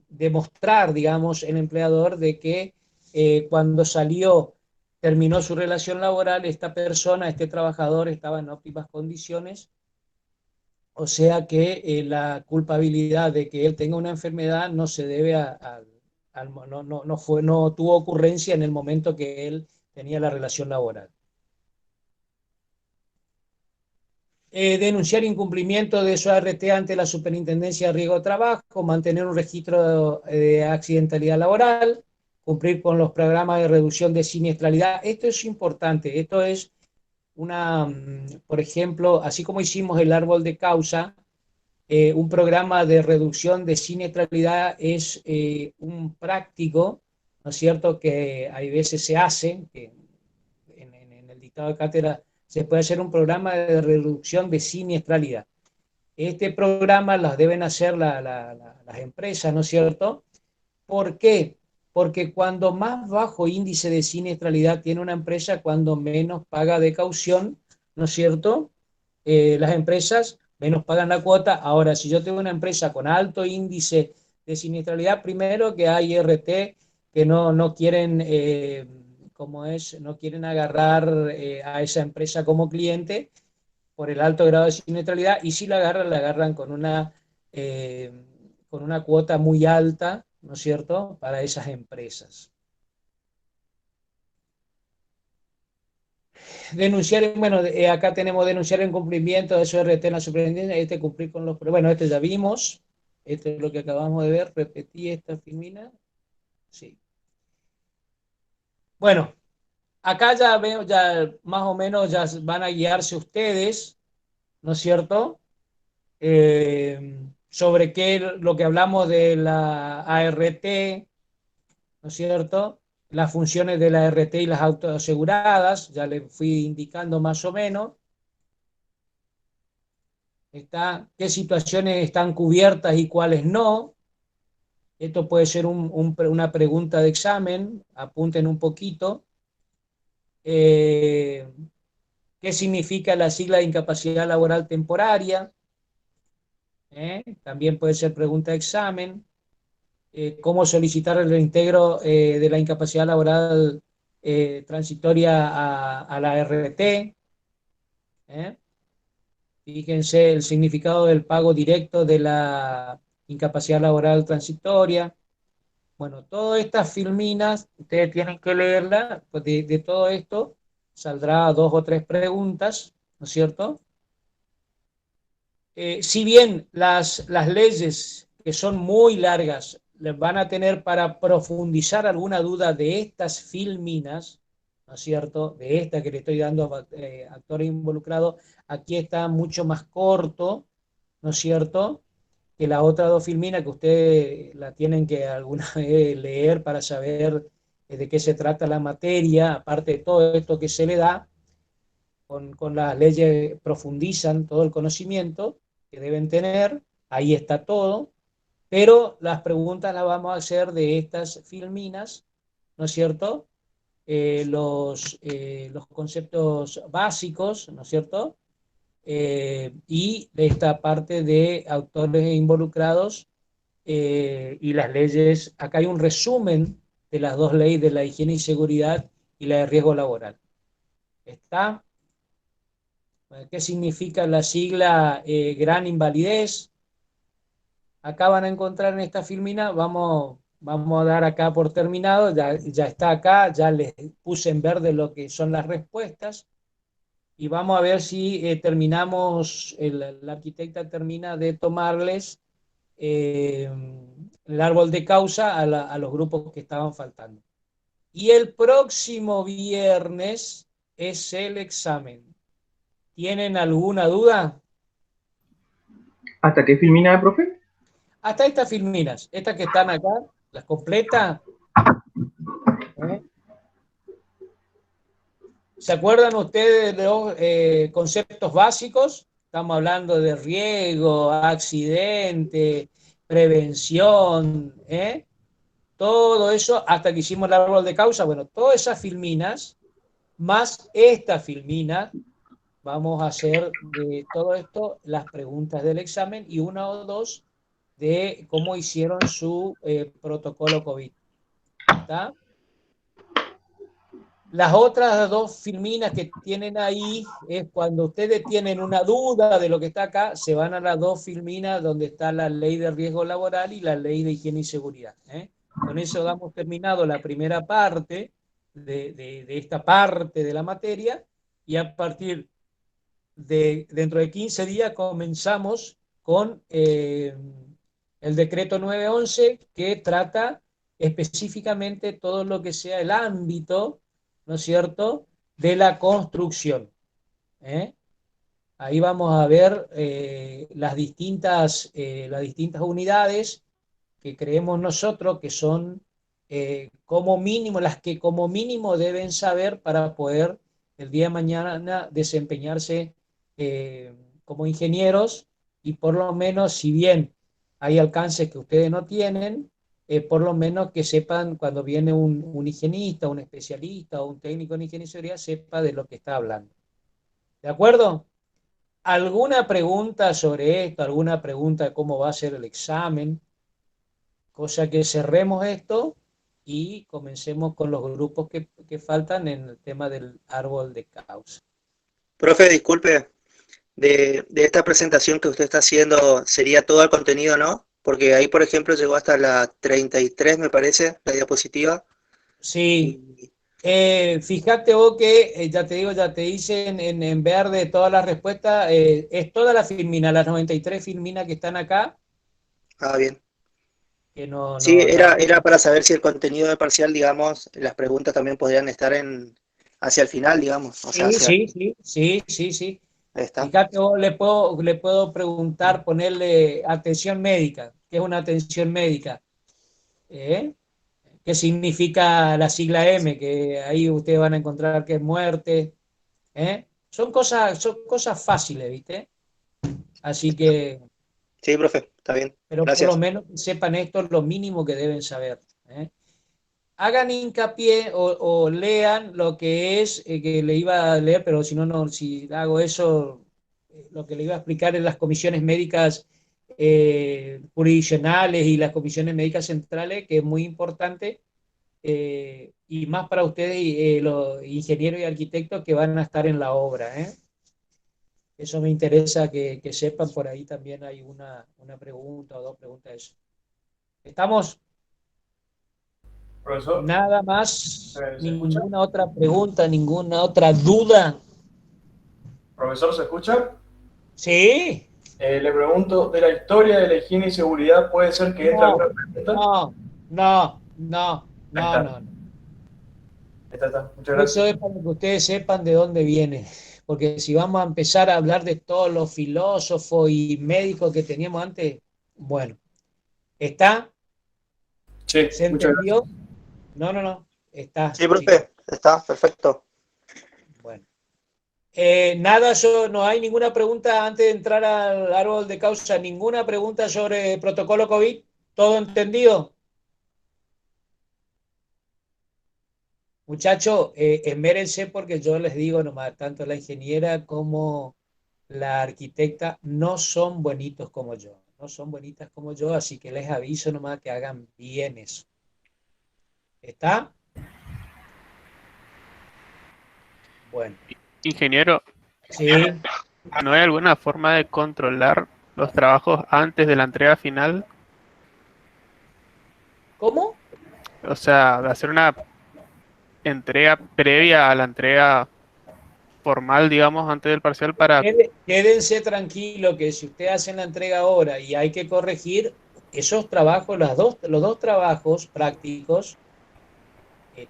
demostrar, digamos, el empleador de que cuando terminó su relación laboral, esta persona, este trabajador estaba en óptimas condiciones, o sea que la culpabilidad de que él tenga una enfermedad no se debe no tuvo ocurrencia en el momento que él tenía la relación laboral. Denunciar incumplimiento de su ART ante la Superintendencia de Riesgo de Trabajo, mantener un registro de accidentalidad laboral, cumplir con los programas de reducción de siniestralidad. Esto es importante, esto es por ejemplo, así como hicimos el árbol de causa, un programa de reducción de siniestralidad es un práctico, ¿no es cierto?, que hay veces se hace, que en el dictado de cátedra se puede hacer un programa de reducción de siniestralidad. Este programa las deben hacer las empresas, ¿no es cierto? ¿Por qué? Porque cuando más bajo índice de siniestralidad tiene una empresa, cuando menos paga de caución, ¿no es cierto? Las empresas menos pagan la cuota. Ahora, si yo tengo una empresa con alto índice de siniestralidad, primero que hay RT que no quieren no quieren agarrar a esa empresa como cliente por el alto grado de siniestralidad, y si la agarran con una cuota muy alta, ¿no es cierto?, para esas empresas. Denunciar, bueno, acá tenemos denunciar el incumplimiento de su RT en la superintendencia, cumplir con los, bueno, ya vimos. Esto es lo que acabamos de ver, repetí esta filmina. Sí. Bueno, acá ya veo, ya más o menos ya van a guiarse ustedes, ¿no es cierto? Sobre qué lo que hablamos de la ART, ¿no es cierto? Las funciones de la ART y las autoaseguradas, ya les fui indicando más o menos. Qué situaciones están cubiertas y cuáles no. Esto puede ser una pregunta de examen, apunten un poquito. ¿Qué significa la sigla de incapacidad laboral temporaria? También puede ser pregunta de examen. ¿Cómo solicitar el reintegro de la incapacidad laboral transitoria a la RT? ¿Eh? Fíjense el significado del pago directo de la incapacidad laboral transitoria. Bueno, todas estas filminas, ustedes tienen que leerlas, pues de todo esto saldrá 2 o 3 preguntas, ¿no es cierto? Si bien las leyes que son muy largas les van a tener para profundizar alguna duda de estas filminas, ¿no es cierto? De esta que le estoy dando a actores involucrados, aquí está mucho más corto, ¿no es cierto? Que las otras dos filminas que ustedes la tienen que alguna vez leer para saber de qué se trata la materia, aparte de todo esto que se le da, con las leyes profundizan todo el conocimiento que deben tener, ahí está todo, pero las preguntas las vamos a hacer de estas filminas, ¿no es cierto? Los conceptos básicos, ¿no es cierto? Y de esta parte de autores involucrados y las leyes. Acá hay un resumen de las dos leyes de la higiene y seguridad y la de riesgo laboral. ¿Está? ¿Qué significa la sigla gran invalidez? Acá van a encontrar en esta filmina, vamos a dar acá por terminado, ya está acá, ya les puse en verde lo que son las respuestas y vamos a ver si terminamos, la arquitecta termina de tomarles el árbol de causa a los grupos que estaban faltando. Y el próximo viernes es el examen. ¿Tienen alguna duda? ¿Hasta qué filmina, profe? Hasta estas filminas, estas que están acá, las completas. ¿Se acuerdan ustedes de los conceptos básicos? Estamos hablando de riesgo, accidente, prevención, todo eso hasta que hicimos el árbol de causa. Bueno, todas esas filminas, más esta filmina, vamos a hacer de todo esto las preguntas del examen y una o dos de cómo hicieron su protocolo COVID. ¿Está? Las otras dos filminas que tienen ahí es cuando ustedes tienen una duda de lo que está acá, se van a las dos filminas donde está la ley de riesgo laboral y la ley de higiene y seguridad. Con eso damos terminado la primera parte de esta parte de la materia y a partir de dentro de 15 días comenzamos con el decreto 911 que trata específicamente todo lo que sea el ámbito, ¿no es cierto?, de la construcción. Ahí vamos a ver las distintas unidades que creemos nosotros que son como mínimo, las que como mínimo deben saber para poder el día de mañana desempeñarse como ingenieros y por lo menos, si bien hay alcances que ustedes no tienen, por lo menos que sepan cuando viene un higienista, un especialista o un técnico en higiene y seguridad, sepa de lo que está hablando. ¿De acuerdo? ¿Alguna pregunta sobre esto? ¿Alguna pregunta de cómo va a ser el examen? Cosa que cerremos esto y comencemos con los grupos que faltan en el tema del árbol de causa. Profe, disculpe, de esta presentación que usted está haciendo, ¿sería todo el contenido, no? Porque ahí, por ejemplo, llegó hasta la 33, me parece, la diapositiva. Sí. Fíjate vos que, ya te digo, ya te hice en verde todas las respuestas, es toda la filmina, las 93 filminas que están acá, Ah, bien. Que no, Sí, no, era, tampoco. era para saber si el contenido del parcial, digamos, las preguntas también podrían estar hacia el final, digamos, o sea, Sí, hacia, sí, sí, sí, sí, sí. ahí está. Fíjate, vos le puedo preguntar, ponerle atención médica. ¿Qué es una atención médica? ¿Eh? ¿Qué significa la sigla M? Que ahí ustedes van a encontrar que es muerte. ¿Eh? Son cosas fáciles, ¿viste? Así que, Sí, profe, está bien. pero por lo Gracias. menos sepan esto, es lo mínimo que deben saber. ¿Eh? Hagan hincapié o lean lo que es, que le iba a leer, pero si no, no, si hago eso, lo que le iba a explicar en las comisiones médicas jurisdiccionales y las comisiones médicas centrales, que es muy importante, y más para ustedes, los ingenieros y arquitectos que van a estar en la obra. Eso me interesa que sepan, por ahí también hay una pregunta o dos preguntas de eso. ¿Estamos? Profesor, Nada más, ¿se escucha? ninguna otra pregunta, ninguna otra duda. Profesor, ¿se escucha? Sí, Le pregunto, de la historia de la higiene y seguridad, ¿puede ser que entre no, alguna pregunta? no, no, no, Ahí no, está, no, no. está. Muchas Eso gracias. es para que ustedes sepan de dónde viene. Porque si vamos a empezar a hablar de todos los filósofos y médicos que teníamos antes, bueno, ¿está? Sí, ¿Se muchas gracias. entendió? No, no, no, está, Sí, chicos. profe, está perfecto. Bueno. Nada, no hay ninguna pregunta antes de entrar al árbol de causa, ninguna pregunta sobre protocolo COVID. ¿Todo entendido? Muchachos, esmérense porque yo les digo nomás, tanto la ingeniera como la arquitecta no son buenitos como yo, no son bonitas como yo, así que les aviso nomás que hagan bien eso. ¿Está? Bueno, Ingeniero, sí. ¿no hay alguna forma de controlar los trabajos antes de la entrega final? ¿Cómo? O sea, de hacer una entrega previa a la entrega formal, digamos, antes del parcial para... Quédense tranquilos que si ustedes hacen la entrega ahora y hay que corregir esos trabajos, los dos trabajos prácticos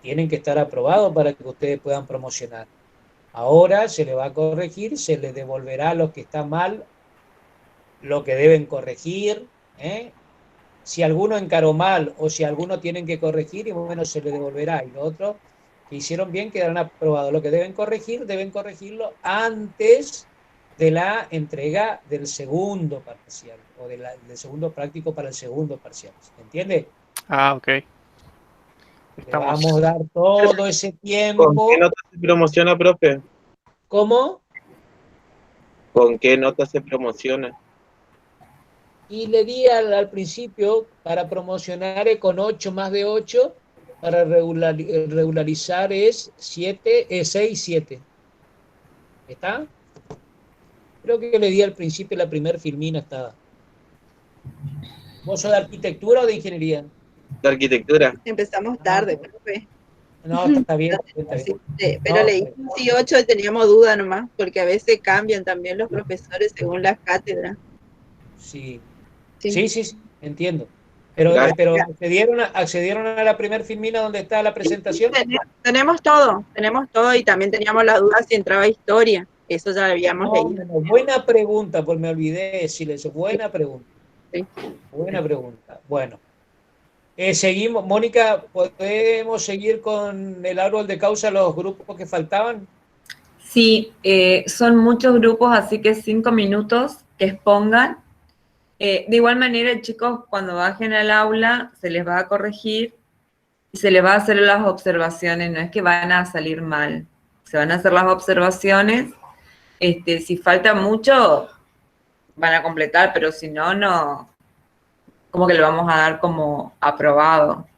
tienen que estar aprobados para que ustedes puedan promocionar. Ahora se le va a corregir, se le devolverá lo que está mal, lo que deben corregir. ¿Eh? Si alguno encaró mal o si alguno tienen que corregir, y bueno, se le devolverá. Y lo otro que hicieron bien quedarán aprobados. Lo que deben corregirlo antes de la entrega del segundo parcial o del segundo práctico para el segundo parcial. ¿Entiende? Ah, ok. Le vamos a Estamos... dar todo ese ¿Con qué tiempo. nota se promociona, profe? ¿Cómo? ¿Con qué nota se promociona? Y le di al principio para promocionar con 8 más de 8, para regularizar es 7, 6, 7. ¿Está? Creo que le di al principio la primer filmina estaba. ¿Vos sos de arquitectura o de ingeniería? De arquitectura. Empezamos Ah, tarde, profe. no, está bien, está bien. Sí, pero No, leímos 18 y teníamos duda nomás, porque a veces cambian también los profesores según las cátedras. sí, Sí. sí, sí, sí, entiendo. Pero, Gracias. pero accedieron a la primer filmina donde está la presentación. Tenemos todo y también teníamos la duda si entraba historia. Eso ya lo habíamos No, leído. no, buena pregunta, pues me olvidé de decirle eso. Buena pregunta. Sí. Buena pregunta. Bueno, seguimos. Mónica, ¿podemos seguir con el árbol de causa, los grupos que faltaban? Sí, son muchos grupos, así que 5 minutos que expongan. De igual manera, chicos, cuando bajen al aula, se les va a corregir y se les va a hacer las observaciones, no es que van a salir mal, se van a hacer las observaciones, si falta mucho, van a completar, pero si no, no, como que lo vamos a dar como aprobado.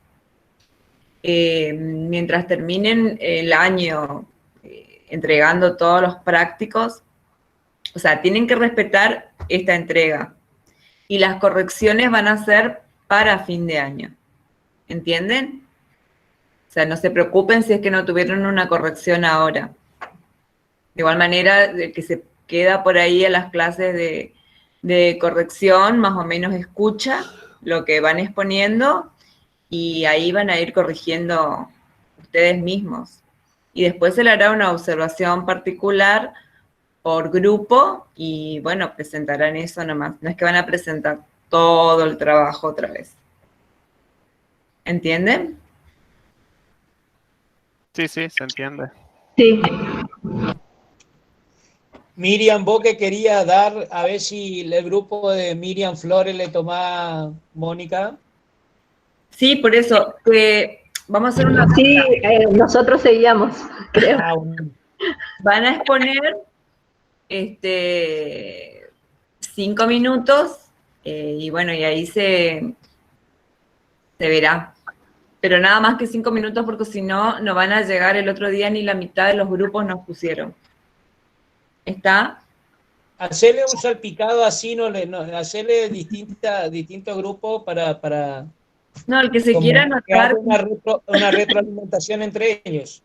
Mientras terminen el año entregando todos los prácticos, o sea, tienen que respetar esta entrega y las correcciones van a ser para fin de año, ¿entienden? O sea, no se preocupen si es que no tuvieron una corrección ahora. De igual manera, el que se queda por ahí a las clases de corrección, más o menos escucha lo que van exponiendo y ahí van a ir corrigiendo ustedes mismos. Y después se le hará una observación particular por grupo y bueno, presentarán eso nomás. No es que van a presentar todo el trabajo otra vez. ¿Entienden? Sí, sí, se entiende. Sí. Miriam, vos que quería dar, a ver si el grupo de Miriam Flores le toma Mónica. Sí, por eso, vamos a hacer una... Sí, nosotros seguíamos, creo. Van a exponer 5 minutos y bueno, y ahí se verá. Pero nada más que 5 minutos porque si no, no van a llegar el otro día ni la mitad de los grupos nos pusieron. ¿Está? Hacerle un salpicado así, hacerle distintos grupos para No, el que se quiera anotar... Una retroalimentación entre ellos.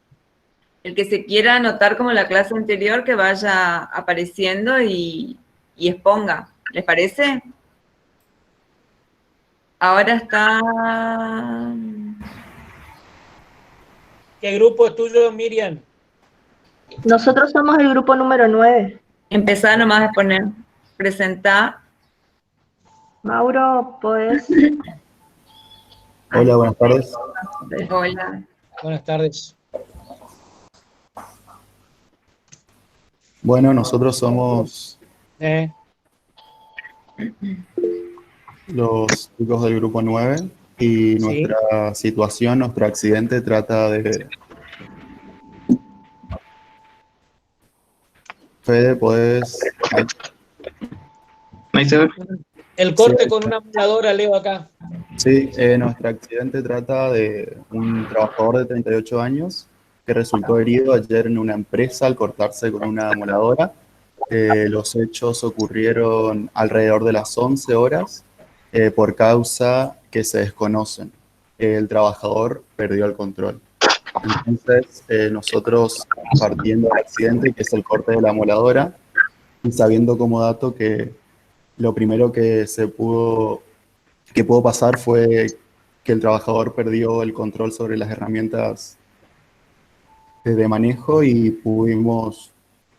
El que se quiera anotar como la clase anterior, que vaya apareciendo y exponga. ¿Les parece? Ahora está... ¿Qué grupo es tuyo, Miriam? Nosotros somos el grupo número 9. Empezá nomás a poner, presentá. Mauro, ¿podés? Hola, buenas tardes. Hola. Buenas tardes. Bueno, nosotros somos los chicos del grupo 9 y nuestra situación, nuestro accidente trata de... Fede, ¿podés...? El corte con una amuladora, leo acá. Sí, nuestro accidente trata de un trabajador de 38 años que resultó herido ayer en una empresa al cortarse con una amuladora. Los hechos ocurrieron alrededor de las 11 horas por causa que se desconocen. El trabajador perdió el control. Entonces, nosotros partiendo del accidente, que es el corte de la amuladora, y sabiendo como dato que lo primero que pudo pasar fue que el trabajador perdió el control sobre las herramientas de manejo y pudimos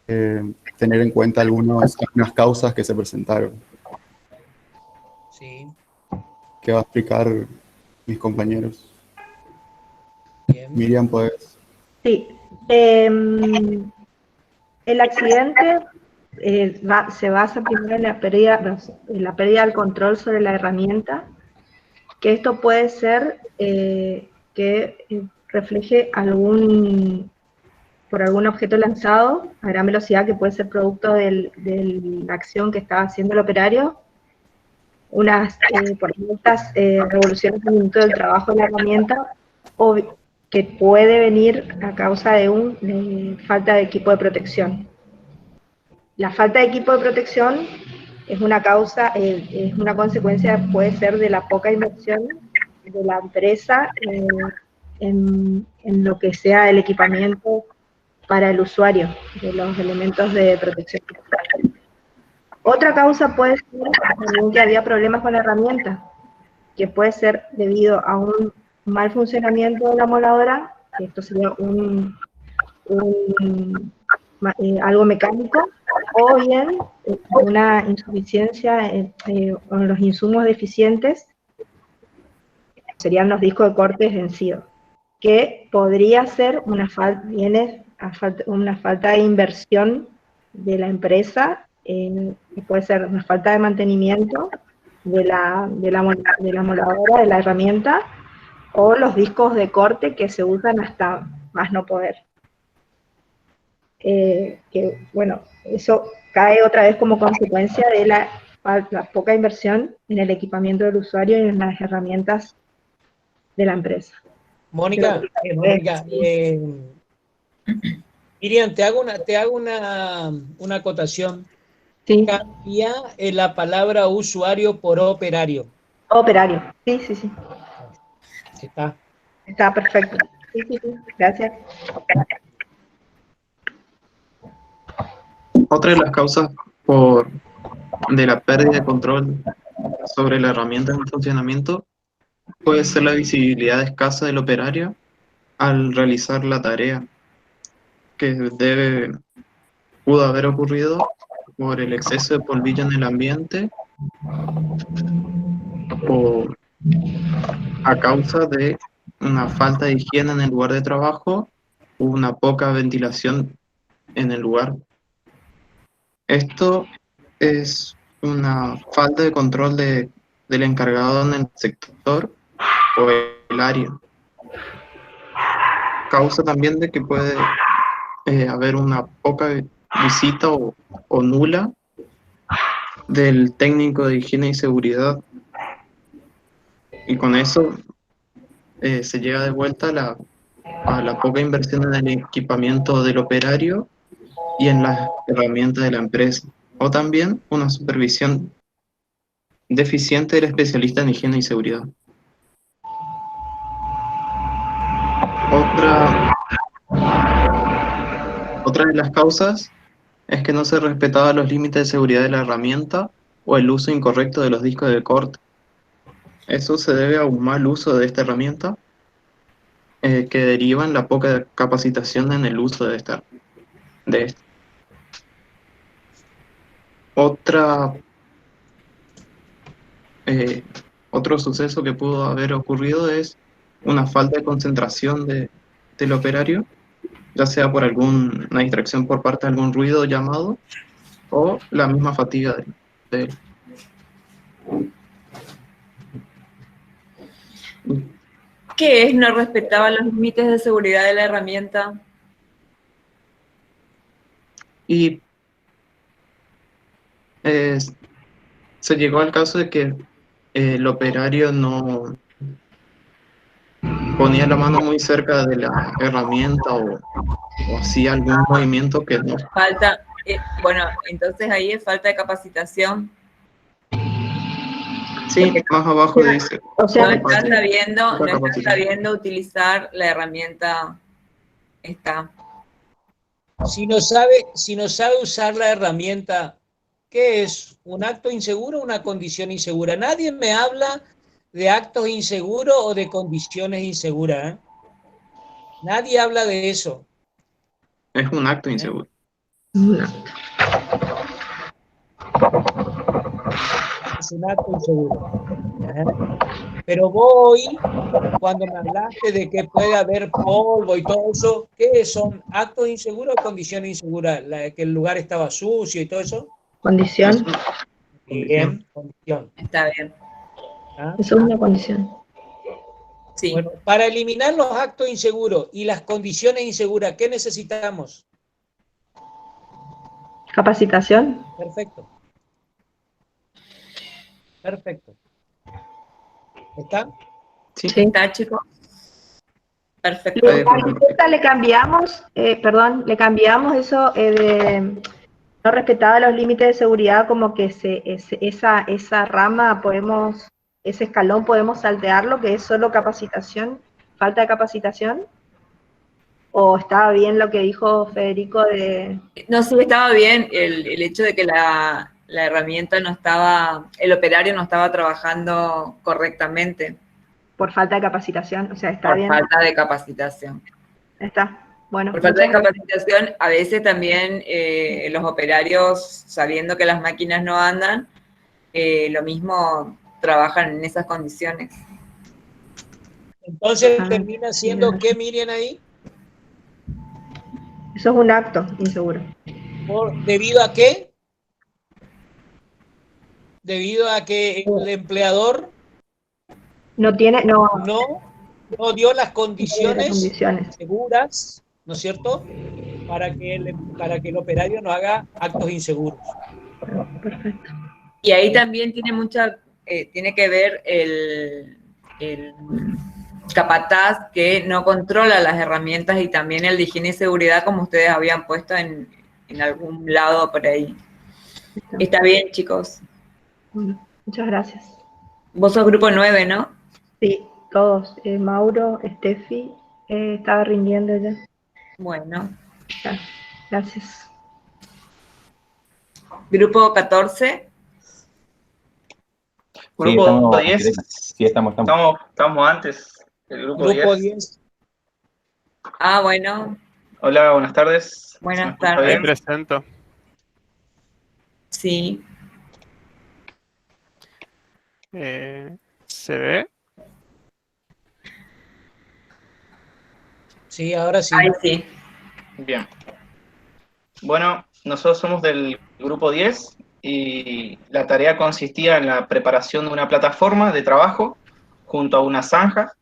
tener en cuenta algunas causas que se presentaron. Sí. ¿Qué va a explicar mis compañeros? Bien. Miriam, ¿puedes? Sí. El accidente se basa primero en la pérdida del control sobre la herramienta, que esto puede ser que refleje por algún objeto lanzado a gran velocidad, que puede ser producto de la acción que estaba haciendo el operario, por estas revoluciones al minuto del trabajo de la herramienta, o que puede venir a causa de falta de equipo de protección. La falta de equipo de protección es una consecuencia, puede ser de la poca inversión de la empresa en lo que sea el equipamiento para el usuario, de los elementos de protección. Otra causa puede ser que había problemas con la herramienta, que puede ser debido a un mal funcionamiento de la amoladora, que esto sería algo mecánico, o bien una insuficiencia con los insumos deficientes, serían los discos de cortes vencidos, que podría ser una falta de inversión de la empresa, que puede ser una falta de mantenimiento de la amoladora, de la herramienta, o los discos de corte que se usan hasta más no poder. Que bueno, eso cae otra vez como consecuencia de la poca inversión en el equipamiento del usuario y en las herramientas de la empresa. Mónica, Miriam, te hago una acotación. Sí. Cambia la palabra usuario por operario. Operario, sí. Está perfecto. Sí, gracias. Otra de las causas de la pérdida de control sobre la herramienta en funcionamiento puede ser la visibilidad escasa del operario al realizar la tarea, que pudo haber ocurrido por el exceso de polvillo en el ambiente o a causa de una falta de higiene en el lugar de trabajo o una poca ventilación en el lugar. Esto es una falta de control del encargado en el sector o el área. Causa también de que puede haber una poca visita o nula del técnico de higiene y seguridad. Y con eso se llega de vuelta a la poca inversión en el equipamiento del operario y en las herramientas de la empresa. O también una supervisión deficiente del especialista en higiene y seguridad. Otra de las causas es que no se respetaba los límites de seguridad de la herramienta o el uso incorrecto de los discos de corte. Eso se debe a un mal uso de esta herramienta que deriva en la poca capacitación en el uso de esta. Otro suceso que pudo haber ocurrido es una falta de concentración del operario, ya sea por alguna distracción por parte de algún ruido llamado o la misma fatiga de él. ¿Qué es no respetaba los límites de seguridad de la herramienta? Y se llegó al caso de que el operario no ponía la mano muy cerca de la herramienta o hacía algún movimiento que no. Falta, bueno, entonces ahí es falta de capacitación. Sí, más abajo dice. O sea, No está sabiendo utilizar la herramienta esta. Si no sabe usar la herramienta, ¿qué es? ¿Un acto inseguro o una condición insegura? Nadie me habla de actos inseguros o de condiciones inseguras. Nadie habla de eso. Es un acto inseguro. Es un acto inseguro. Pero vos hoy, cuando me hablaste de que puede haber polvo y todo eso, ¿qué son? ¿Actos inseguros o condiciones inseguras? ¿Que el lugar estaba sucio y todo eso? Condición. Bien, condición. Está bien. Eso es una condición. Sí. Bueno, para eliminar los actos inseguros y las condiciones inseguras, ¿qué necesitamos? Capacitación. Perfecto. Perfecto. ¿Está? Sí. ¿Está, chicos? Perfecto. Le cambiamos, le cambiamos eso de no respetaba los límites de seguridad, como que esa rama ese escalón podemos saltearlo, que es solo capacitación, falta de capacitación. ¿O estaba bien lo que dijo Federico de...? No, sí, estaba bien el hecho de que la herramienta no estaba, el operario no estaba trabajando correctamente. Por falta de capacitación, o sea, está por bien. Por falta de capacitación. Está, bueno. Por falta de capacitación, a veces también los operarios, sabiendo que las máquinas no andan, lo mismo trabajan en esas condiciones. Entonces termina siendo, ¿qué miren ahí? Eso es un acto inseguro. ¿Debido a qué? Debido a que el empleador no dio las condiciones seguras, ¿no es cierto? Para que el operario no haga actos inseguros. Perfecto. Y ahí también tiene que ver el capataz que no controla las herramientas y también el de higiene y seguridad, como ustedes habían puesto en algún lado por ahí. Está bien, chicos. Bueno, muchas gracias. Vos sos grupo 9, ¿no? Sí, todos. Mauro, Steffi, estaba rindiendo ya. Bueno. Gracias. Grupo 14. Grupo estamos 10, directo. Sí, estamos. estamos antes. El grupo Grupo 10. 10. Ah, bueno, Hola, buenas tardes. ¿Se me buenas escucha Ahí bien? tardes. presento. Sí. ¿Se ve? Sí, ahora sí. Ahí sí. Bien. Bueno, nosotros somos del grupo 10 y la tarea consistía en la preparación de una plataforma de trabajo junto a una zanja.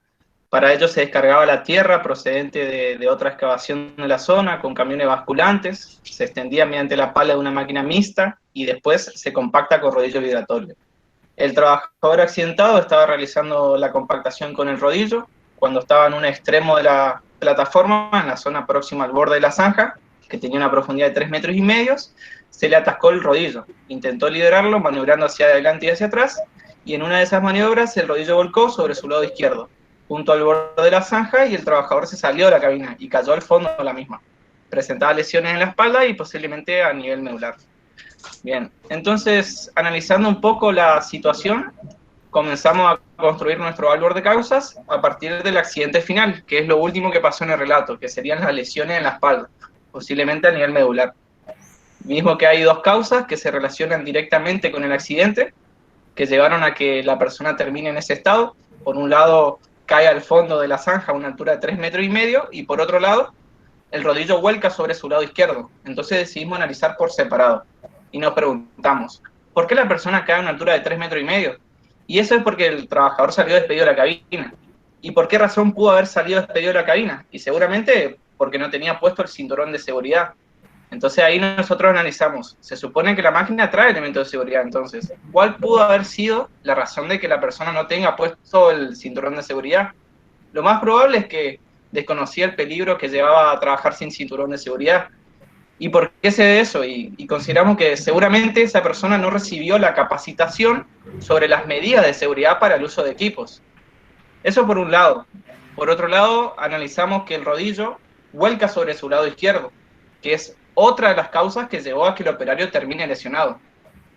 Para ello se descargaba la tierra procedente de otra excavación de la zona con camiones basculantes, se extendía mediante la pala de una máquina mixta y después se compacta con rodillo vibratorio. El trabajador accidentado estaba realizando la compactación con el rodillo cuando estaba en un extremo de la plataforma, en la zona próxima al borde de la zanja, que tenía una profundidad de 3,5 metros, se le atascó el rodillo. Intentó liberarlo maniobrando hacia adelante y hacia atrás, y en una de esas maniobras el rodillo volcó sobre su lado izquierdo, junto al borde de la zanja, y el trabajador se salió de la cabina y cayó al fondo de la misma. Presentaba lesiones en la espalda y posiblemente a nivel medular. Bien, entonces, analizando un poco la situación, comenzamos a construir nuestro árbol de causas a partir del accidente final, que es lo último que pasó en el relato, que serían las lesiones en la espalda, posiblemente a nivel medular. Mismo que hay dos causas que se relacionan directamente con el accidente, que llevaron a que la persona termine en ese estado. Por un lado, cae al fondo de la zanja a una altura de 3,5 metros, y por otro lado, el rodillo vuelca sobre su lado izquierdo. Entonces decidimos analizar por separado. Y nos preguntamos, ¿por qué la persona cae a una altura de 3,5 metros? Y eso es porque el trabajador salió despedido de la cabina. ¿Y por qué razón pudo haber salido despedido de la cabina? Y seguramente porque no tenía puesto el cinturón de seguridad. Entonces ahí nosotros analizamos, se supone que la máquina trae elementos de seguridad, entonces, ¿cuál pudo haber sido la razón de que la persona no tenga puesto el cinturón de seguridad? Lo más probable es que desconocía el peligro que llevaba a trabajar sin cinturón de seguridad. ¿Y por qué se debe eso? Y consideramos que seguramente esa persona no recibió la capacitación sobre las medidas de seguridad para el uso de equipos. Eso por un lado. Por otro lado, analizamos que el rodillo vuelca sobre su lado izquierdo, que es otra de las causas que llevó a que el operario termine lesionado.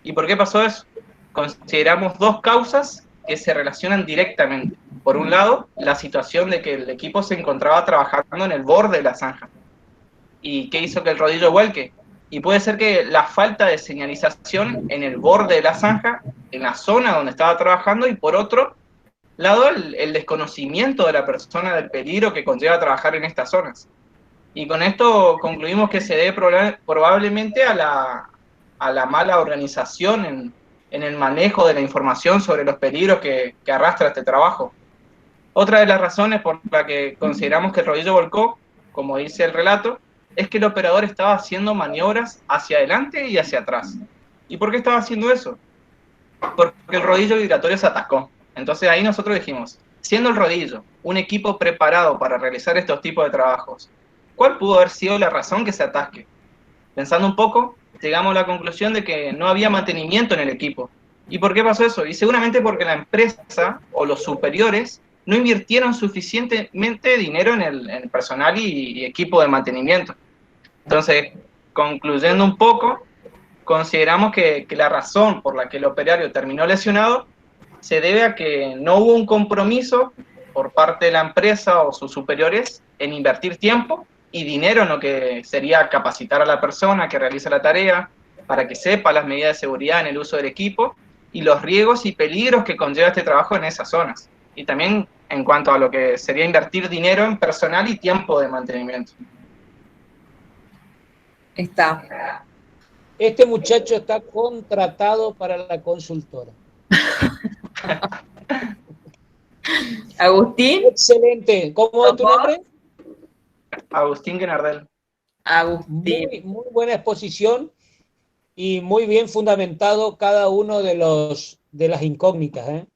¿Y por qué pasó eso? Consideramos dos causas que se relacionan directamente. Por un lado, la situación de que el equipo se encontraba trabajando en el borde de la zanja. ¿Y qué hizo que el rodillo vuelque? Y puede ser que la falta de señalización en el borde de la zanja, en la zona donde estaba trabajando, y por otro lado, el desconocimiento de la persona del peligro que conlleva trabajar en estas zonas. Y con esto concluimos que se debe probablemente a la mala organización en el manejo de la información sobre los peligros que arrastra este trabajo. Otra de las razones por la que consideramos que el rodillo volcó, como dice el relato, es que el operador estaba haciendo maniobras hacia adelante y hacia atrás. ¿Y por qué estaba haciendo eso? Porque el rodillo vibratorio se atascó. Entonces ahí nosotros dijimos, siendo el rodillo un equipo preparado para realizar estos tipos de trabajos, ¿cuál pudo haber sido la razón que se atasque? Pensando un poco, llegamos a la conclusión de que no había mantenimiento en el equipo. ¿Y por qué pasó eso? Y seguramente porque la empresa o los superiores no invirtieron suficientemente dinero en el personal y equipo de mantenimiento. Entonces, concluyendo un poco, consideramos que la razón por la que el operario terminó lesionado se debe a que no hubo un compromiso por parte de la empresa o sus superiores en invertir tiempo y dinero en lo que sería capacitar a la persona que realiza la tarea para que sepa las medidas de seguridad en el uso del equipo y los riesgos y peligros que conlleva este trabajo en esas zonas. Y también en cuanto a lo que sería invertir dinero en personal y tiempo de mantenimiento. Está. Este muchacho está contratado para la consultora. Agustín. Excelente. ¿Cómo es tu nombre? Agustín Guenardel. Agustín. Muy buena exposición y muy bien fundamentado cada uno de las incógnitas, ¿eh?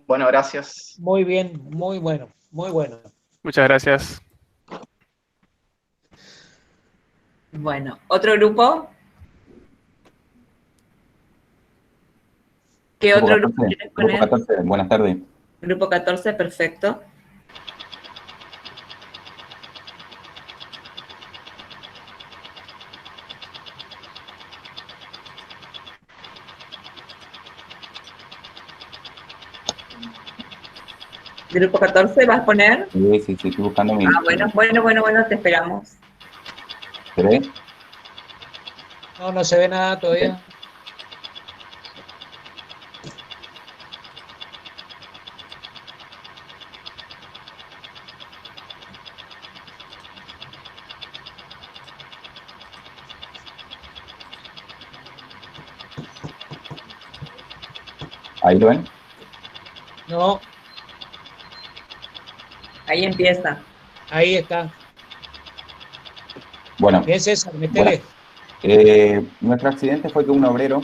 Bueno, gracias. Muy bien, muy bueno, muy bueno. Muchas gracias. Bueno, ¿otro grupo? ¿Qué Grupo otro 14, grupo quieres Grupo poner? 14, buenas tardes. Grupo 14, perfecto. Grupo 14, ¿vas a poner? Sí, estoy buscando mi... Bueno, te esperamos. ¿Se ve? No se ve nada todavía. ¿Ahí lo ven? No. Ahí empieza. Ahí está. Bueno. Bien, César, metele. Nuestro accidente fue que un obrero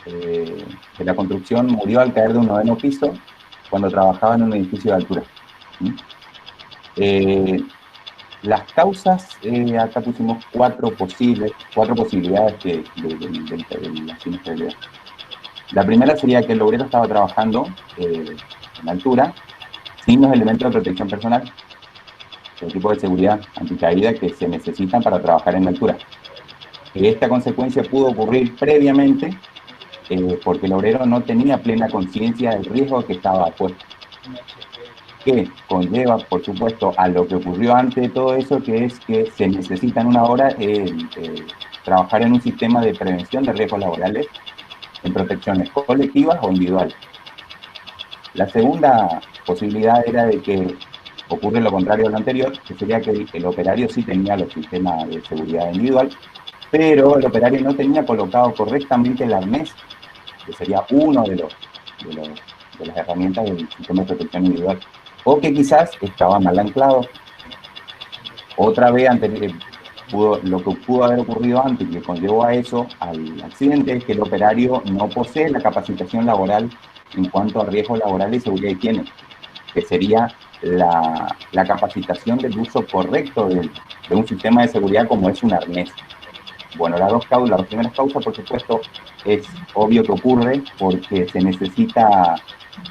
de la construcción murió al caer de un 9º piso cuando trabajaba en un edificio de altura. Las causas, acá pusimos cuatro posibilidades de la siniestralidad. La primera sería que el obrero estaba trabajando en altura sin los elementos de protección personal, el tipo de seguridad anticaída que se necesitan para trabajar en altura. Esta consecuencia pudo ocurrir previamente porque el obrero no tenía plena conciencia del riesgo que estaba puesto, que conlleva, por supuesto, a lo que ocurrió antes de todo eso, que es que se necesita en una hora trabajar en un sistema de prevención de riesgos laborales en protecciones colectivas o individuales. La segunda posibilidad era de que ocurre lo contrario a lo anterior, que sería que el operario sí tenía los sistemas de seguridad individual, pero el operario no tenía colocado correctamente el arnés, que sería uno de las herramientas del sistema de protección individual, o que quizás estaba mal anclado. Otra vez, lo que pudo haber ocurrido antes, que conllevó a eso, al accidente, es que el operario no posee la capacitación laboral en cuanto a riesgos laborales y seguridad de higiene, que sería la capacitación del uso correcto de un sistema de seguridad como es un arnés. Bueno, las primeras causas, por supuesto, es obvio que ocurre porque se necesita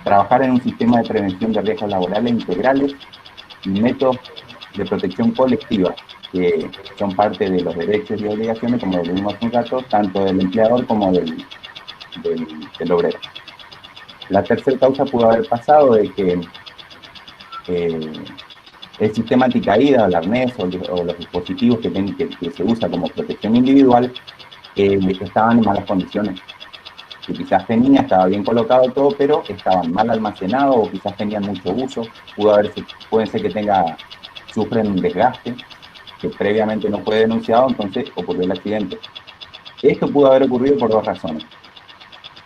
trabajar en un sistema de prevención de riesgos laborales integrales y métodos de protección colectiva, que son parte de los derechos y obligaciones, como lo vimos hace un rato, tanto del empleador como del obrero. La tercera causa pudo haber pasado de que el sistema anticaída, el arnés o los dispositivos que se usa como protección individual estaban en malas condiciones. Que quizás estaba bien colocado todo, pero estaban mal almacenados o quizás tenían mucho uso. Pueden ser que sufren un desgaste que previamente no fue denunciado, entonces ocurrió el accidente. Esto pudo haber ocurrido por dos razones.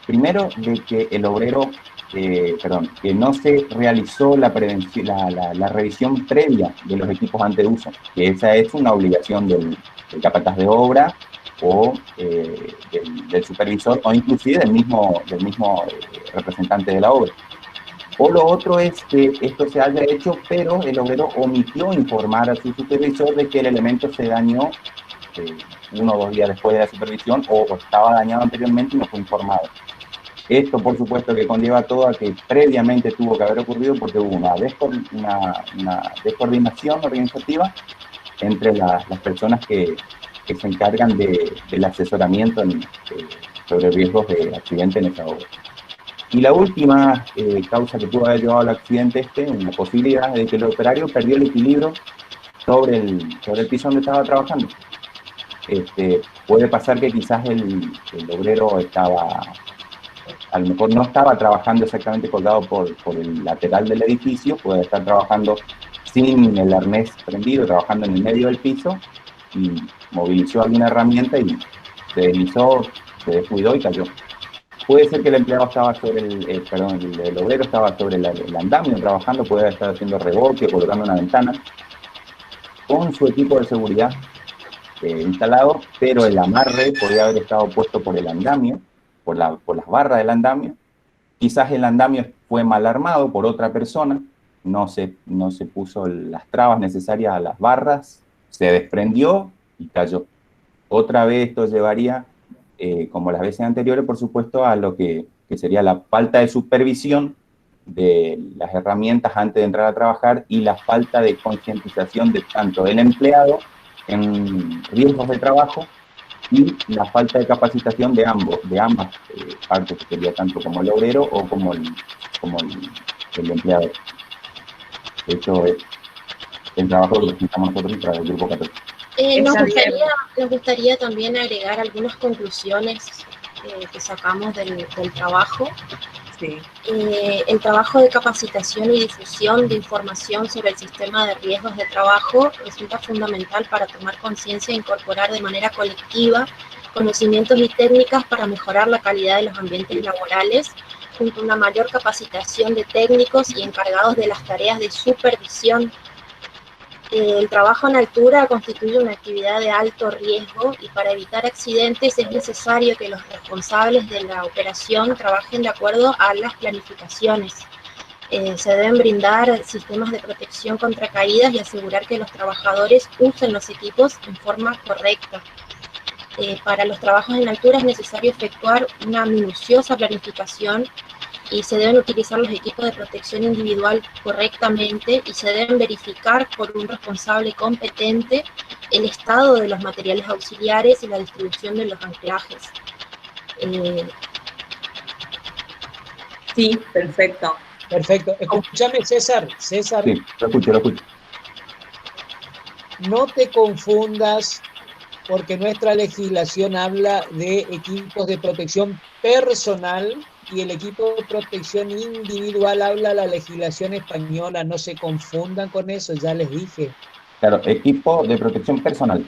Primero, de que el obrero, que no se realizó la revisión previa de los equipos antes de uso, que esa es una obligación del capataz de obra o del supervisor o inclusive del mismo representante de la obra. O lo otro es que esto se haya hecho, pero el obrero omitió informar a su supervisor de que el elemento se dañó 1 o 2 días después de la supervisión o estaba dañado anteriormente y no fue informado. Esto, por supuesto, que conlleva todo a que previamente tuvo que haber ocurrido porque hubo una descoordinación organizativa entre las personas que se encargan del asesoramiento sobre riesgos de accidente en esa obra. Y la última causa que pudo haber llevado al accidente una posibilidad de que el operario perdió el equilibrio sobre el piso donde estaba trabajando. Puede pasar que quizás el obrero a lo mejor no estaba trabajando exactamente colgado por el lateral del edificio, puede estar trabajando sin el arnés prendido, trabajando en el medio del piso, y movilizó alguna herramienta y se deslizó, se descuidó y cayó. Puede ser que el empleado estaba sobre el obrero estaba sobre el andamio trabajando, puede estar haciendo reboque o colocando una ventana, con su equipo de seguridad instalado, pero el amarre podría haber estado puesto por el andamio, por las barras del andamio. Quizás el andamio fue mal armado por otra persona, no se puso las trabas necesarias a las barras, se desprendió y cayó. Otra vez esto llevaría, como las veces anteriores, por supuesto, a lo que sería la falta de supervisión de las herramientas antes de entrar a trabajar y la falta de concientización tanto del empleado en riesgos de trabajo y la falta de capacitación de ambas partes, que sería tanto como el obrero o como el empleado. De hecho, es el trabajo que presentamos nosotros para el grupo 14. Nos gustaría también agregar algunas conclusiones que sacamos del trabajo. Sí. El trabajo de capacitación y difusión de información sobre el sistema de riesgos de trabajo resulta fundamental para tomar conciencia e incorporar de manera colectiva conocimientos y técnicas para mejorar la calidad de los ambientes laborales, junto a una mayor capacitación de técnicos y encargados de las tareas de supervisión. El trabajo en altura constituye una actividad de alto riesgo y para evitar accidentes es necesario que los responsables de la operación trabajen de acuerdo a las planificaciones. Se deben brindar sistemas de protección contra caídas y asegurar que los trabajadores usen los equipos en forma correcta. Para los trabajos en altura es necesario efectuar una minuciosa planificación y se deben utilizar los equipos de protección individual correctamente y se deben verificar por un responsable competente el estado de los materiales auxiliares y la distribución de los anclajes. Sí, perfecto. Perfecto. Escúchame, César. César. Sí, lo escucho. No te confundas porque nuestra legislación habla de equipos de protección personal y el equipo de protección individual habla la legislación española. No se confundan con eso, ya les dije. Claro, equipo de protección personal.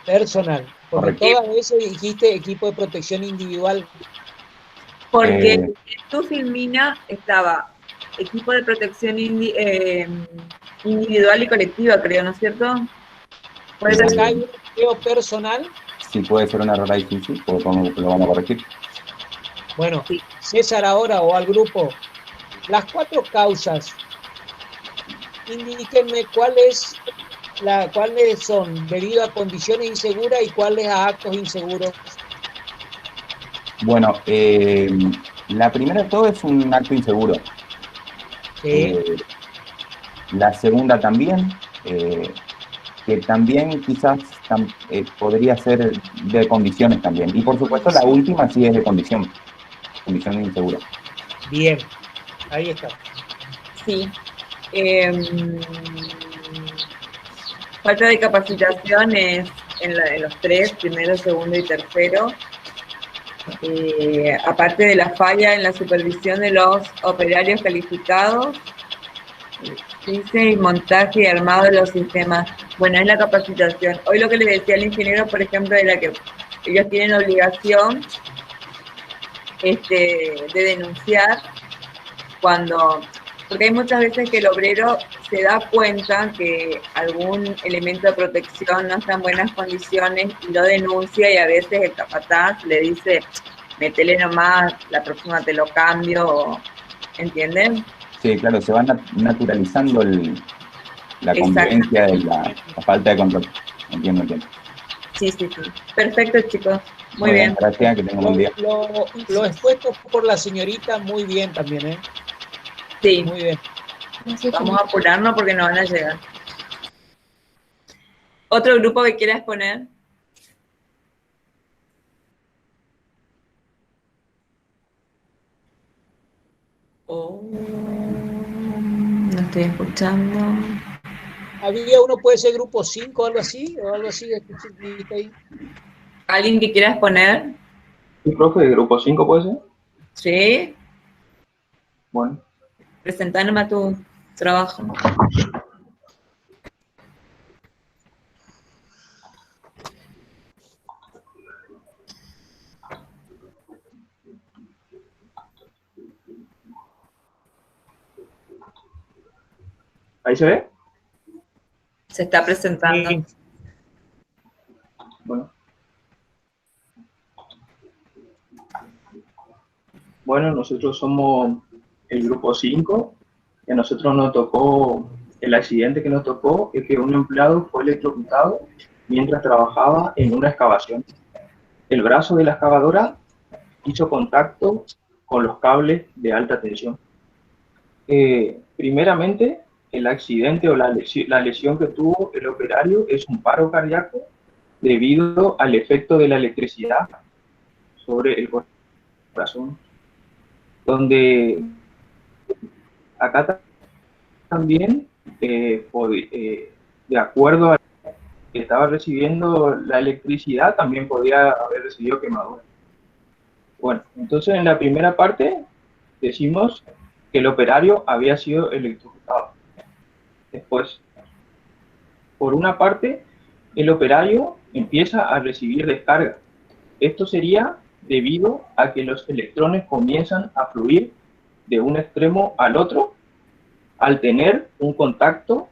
Personal. Porque Correcto. todas veces dijiste equipo de protección individual. Porque en tu Filmina estaba equipo de protección individual y colectiva, creo, ¿no es cierto? ¿Puede ser acá hay un empleo personal? Sí, puede ser un error ahí, sí, lo vamos a corregir. Bueno, César ahora o al grupo, las 4 causas, indíquenme cuáles son debido a condiciones inseguras y cuáles a actos inseguros. Bueno, la primera de todo es un acto inseguro. Sí. La segunda también, que también quizás podría ser de condiciones también. Y por supuesto la última sí es de condición insegura. Bien, ahí está. Sí. Falta de capacitaciones en los 3, primero, segundo y tercero. Aparte de la falla en la supervisión de los operarios calificados, dice, y montaje y armado de los sistemas. Bueno, es la capacitación. Hoy lo que le decía al ingeniero, por ejemplo, era que ellos tienen obligación de denunciar porque hay muchas veces que el obrero se da cuenta que algún elemento de protección no está en buenas condiciones y lo denuncia, y a veces el capataz le dice, métele nomás, la próxima te lo cambio, ¿entienden? Sí, claro, se va naturalizando la convivencia y la falta de control. Entiendo. Sí. Perfecto, chicos. Muy bien. Gracias, que tengan un buen día. Lo expuesto por la señorita, muy bien también, ¿eh? Sí. Muy bien. Vamos a apurarnos porque no van a llegar. ¿Otro grupo que quiera exponer? No estoy escuchando. ¿Había uno, puede ser grupo 5 o algo así? Ahí. ¿Alguien que quiera exponer? ¿Y profe, de grupo 5 puede ser? Sí. Bueno. Presentanos a tu trabajo. ¿Ahí se ve? Se está presentando. Sí. Bueno, nosotros somos el grupo 5, y a nosotros nos tocó, el accidente que nos tocó es que un empleado fue electrocutado mientras trabajaba en una excavación. El brazo de la excavadora hizo contacto con los cables de alta tensión. Primeramente, el accidente o la lesión que tuvo el operario es un paro cardíaco debido al efecto de la electricidad sobre el corazón. Donde acá también de acuerdo a que estaba recibiendo la electricidad, también podía haber recibido quemadura. Bueno, entonces en la primera parte decimos que el operario había sido electrocutado. Después, por una parte, el operario empieza a recibir descarga. Esto sería debido a que los electrones comienzan a fluir de un extremo al otro al tener un contacto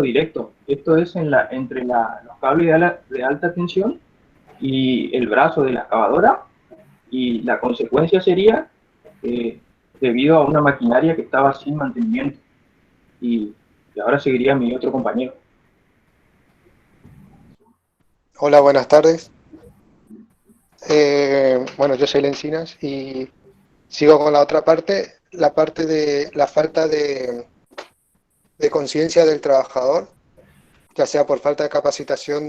directo. Esto es entre los cables de alta tensión y el brazo de la excavadora, y la consecuencia sería debido a una maquinaria que estaba sin mantenimiento. Y ahora seguiría mi otro compañero. Hola, buenas tardes. Bueno, yo soy Lencinas y sigo con la otra parte, la parte de la falta de conciencia del trabajador, ya sea por falta de capacitación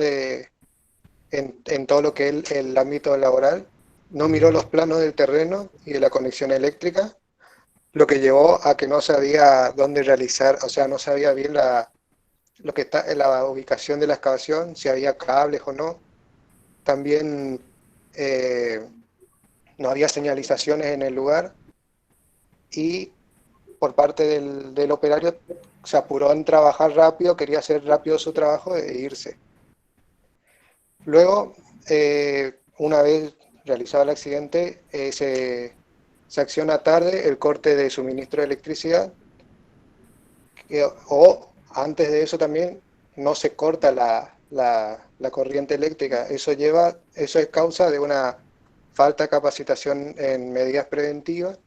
en todo lo que es el ámbito laboral. No miró los planos del terreno y de la conexión eléctrica, lo que llevó a que no sabía dónde realizar, o sea, no sabía bien lo que está en la ubicación de la excavación, si había cables o no. También no había señalizaciones en el lugar y por parte del operario se apuró en trabajar rápido, quería hacer rápido su trabajo e irse. Luego, una vez realizado el accidente, se acciona tarde el corte de suministro de electricidad, o antes de eso también no se corta la corriente eléctrica. Eso es causa de una falta de capacitación en medidas preventivas,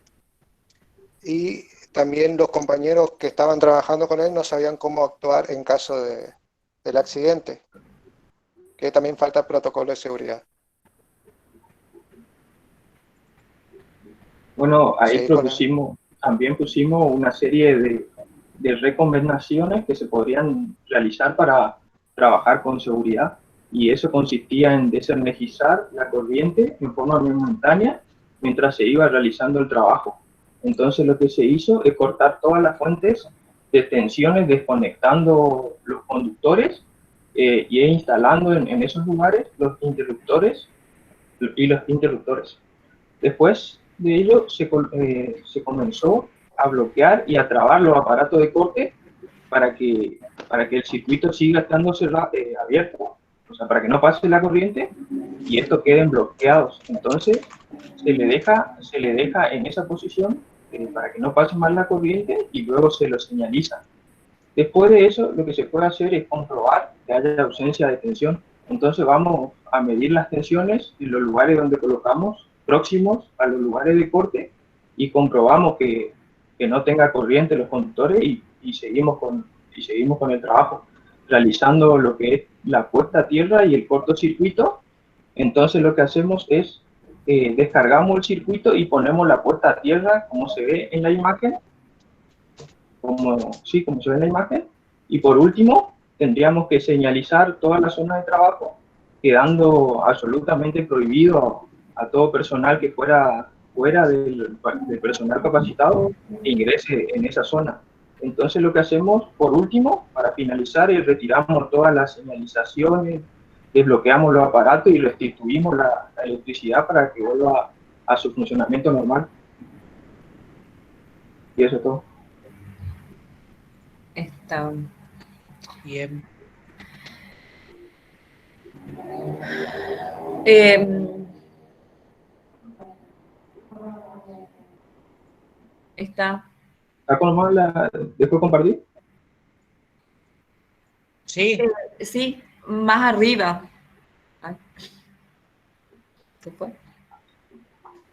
y también los compañeros que estaban trabajando con él no sabían cómo actuar en caso del accidente, que también falta protocolo de seguridad. Bueno, ahí Sí, también pusimos una serie de recomendaciones que se podrían realizar para trabajar con seguridad, y eso consistía en desenergizar la corriente en forma momentánea mientras se iba realizando el trabajo. Entonces lo que se hizo es cortar todas las fuentes de tensiones, desconectando los conductores y instalando en esos lugares los interruptores y los interruptores. Después de ello se comenzó a bloquear y a trabar los aparatos de corte para que el circuito siga estando abierto, o sea, para que no pase la corriente y estos queden bloqueados. Entonces se le deja en esa posición para que no pase más la corriente, y luego se lo señaliza. Después de eso, lo que se puede hacer es comprobar que haya ausencia de tensión. Entonces vamos a medir las tensiones en los lugares donde colocamos, próximos a los lugares de corte, y comprobamos que no tenga corriente los conductores, y seguimos con el trabajo, realizando lo que es la puesta a tierra y el cortocircuito. Entonces lo que hacemos es descargamos el circuito y ponemos la puesta a tierra como se ve en la imagen, como se ve en la imagen, y por último tendríamos que señalizar toda la zona de trabajo, quedando absolutamente prohibido a todo personal que fuera del personal capacitado e ingrese en esa zona. Entonces lo que hacemos por último, para finalizar, es retiramos todas las señalizaciones, desbloqueamos los aparatos y restituimos la electricidad para que vuelva a su funcionamiento normal. Y eso es todo. Está bien. Está. ¿Está con más después compartir? Sí. Sí, más arriba. Ay. ¿Se fue?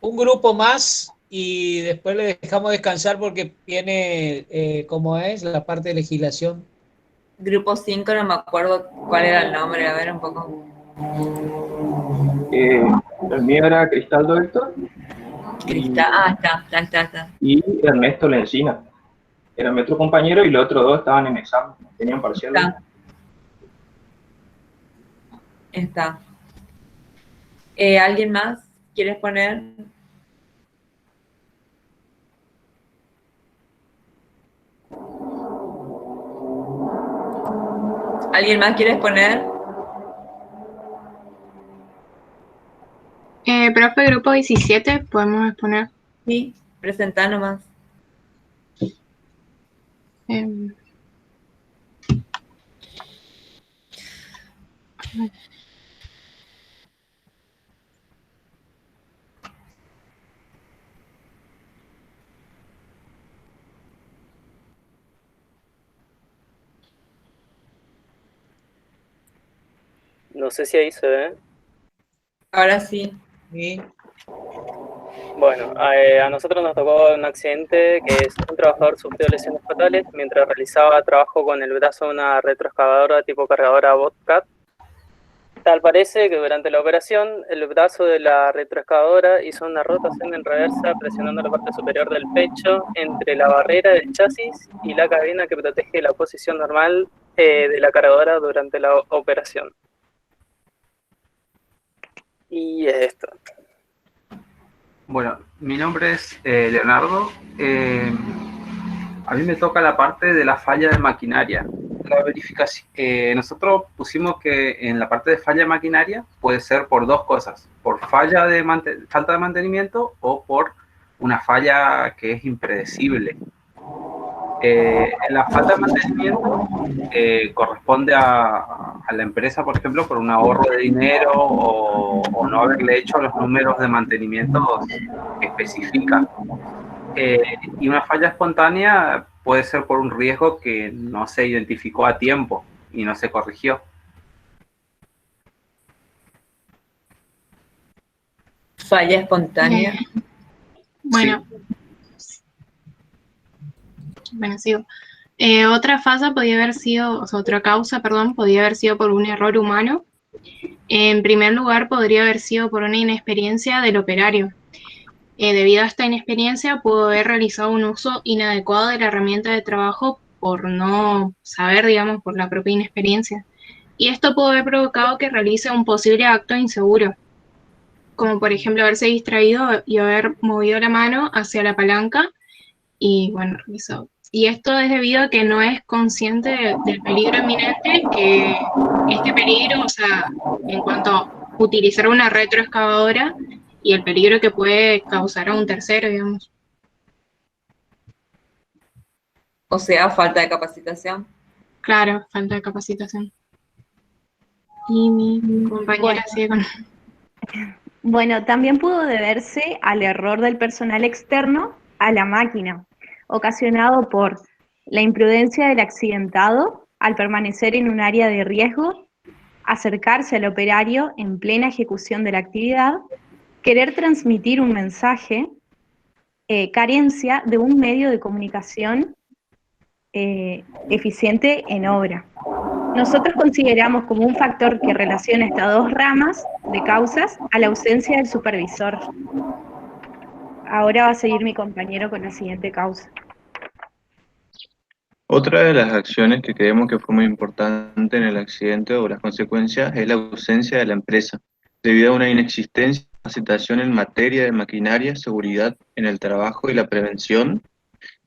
Un grupo más y después le dejamos descansar porque viene, ¿cómo es? La parte de legislación. Grupo 5, no me acuerdo cuál era el nombre, a ver un poco. El mío era Cristaldo Héctor. Está. Y Ernesto Lencina. Era mi otro compañero, y los otros dos estaban en examen, tenían parcial. Está. ¿Alguien más? ¿Quieres poner? ¿Alguien más quiere exponer? Profe, grupo 17, podemos exponer. Sí, presentá nomás. Em, No sé si ahí se ve. Ahora sí. Sí. Bueno, a nosotros nos tocó un accidente que es un trabajador sufrió lesiones fatales mientras realizaba trabajo con el brazo de una retroexcavadora tipo cargadora Bobcat. Tal parece que durante la operación el brazo de la retroexcavadora hizo una rotación en reversa presionando la parte superior del pecho entre la barrera del chasis y la cabina que protege la posición normal de la cargadora durante la operación. Y es esto. Bueno, mi nombre es Leonardo. A mí me toca la parte de la falla de maquinaria. La verificación, nosotros pusimos que en la parte de falla de maquinaria puede ser por dos cosas, por falta de mantenimiento o por una falla que es impredecible. En la falta de mantenimiento corresponde a la empresa, por ejemplo, por un ahorro de dinero o no haberle hecho los números de mantenimiento que especifica. Y una falla espontánea puede ser por un riesgo que no se identificó a tiempo y no se corrigió. Falla espontánea. Bueno, bueno, sigo. Otra falla podía haber sido, o sea, otra causa, perdón, podía haber sido por un error humano. En primer lugar, podría haber sido por una inexperiencia del operario. Debido a esta inexperiencia, pudo haber realizado un uso inadecuado de la herramienta de trabajo por no saber, digamos, por la propia inexperiencia. Y esto pudo haber provocado que realice un posible acto inseguro, como por ejemplo haberse distraído y haber movido la mano hacia la palanca y bueno, realizó. Y esto es debido a que no es consciente del peligro inminente, que este peligro, o sea, en cuanto a utilizar una retroexcavadora y el peligro que puede causar a un tercero, digamos. O sea, falta de capacitación. Claro, falta de capacitación. Y mi compañera sigue con... Bueno, también pudo deberse al error del personal externo a la máquina, ocasionado por la imprudencia del accidentado al permanecer en un área de riesgo, acercarse al operario en plena ejecución de la actividad, querer transmitir un mensaje, carencia de un medio de comunicación eficiente en obra. Nosotros consideramos como un factor que relaciona estas dos ramas de causas a la ausencia del supervisor. Ahora va a seguir mi compañero con la siguiente causa. Otra de las acciones que creemos que fue muy importante en el accidente o las consecuencias es la ausencia de la empresa, debido a una inexistencia de capacitación en materia de maquinaria, seguridad en el trabajo y la prevención,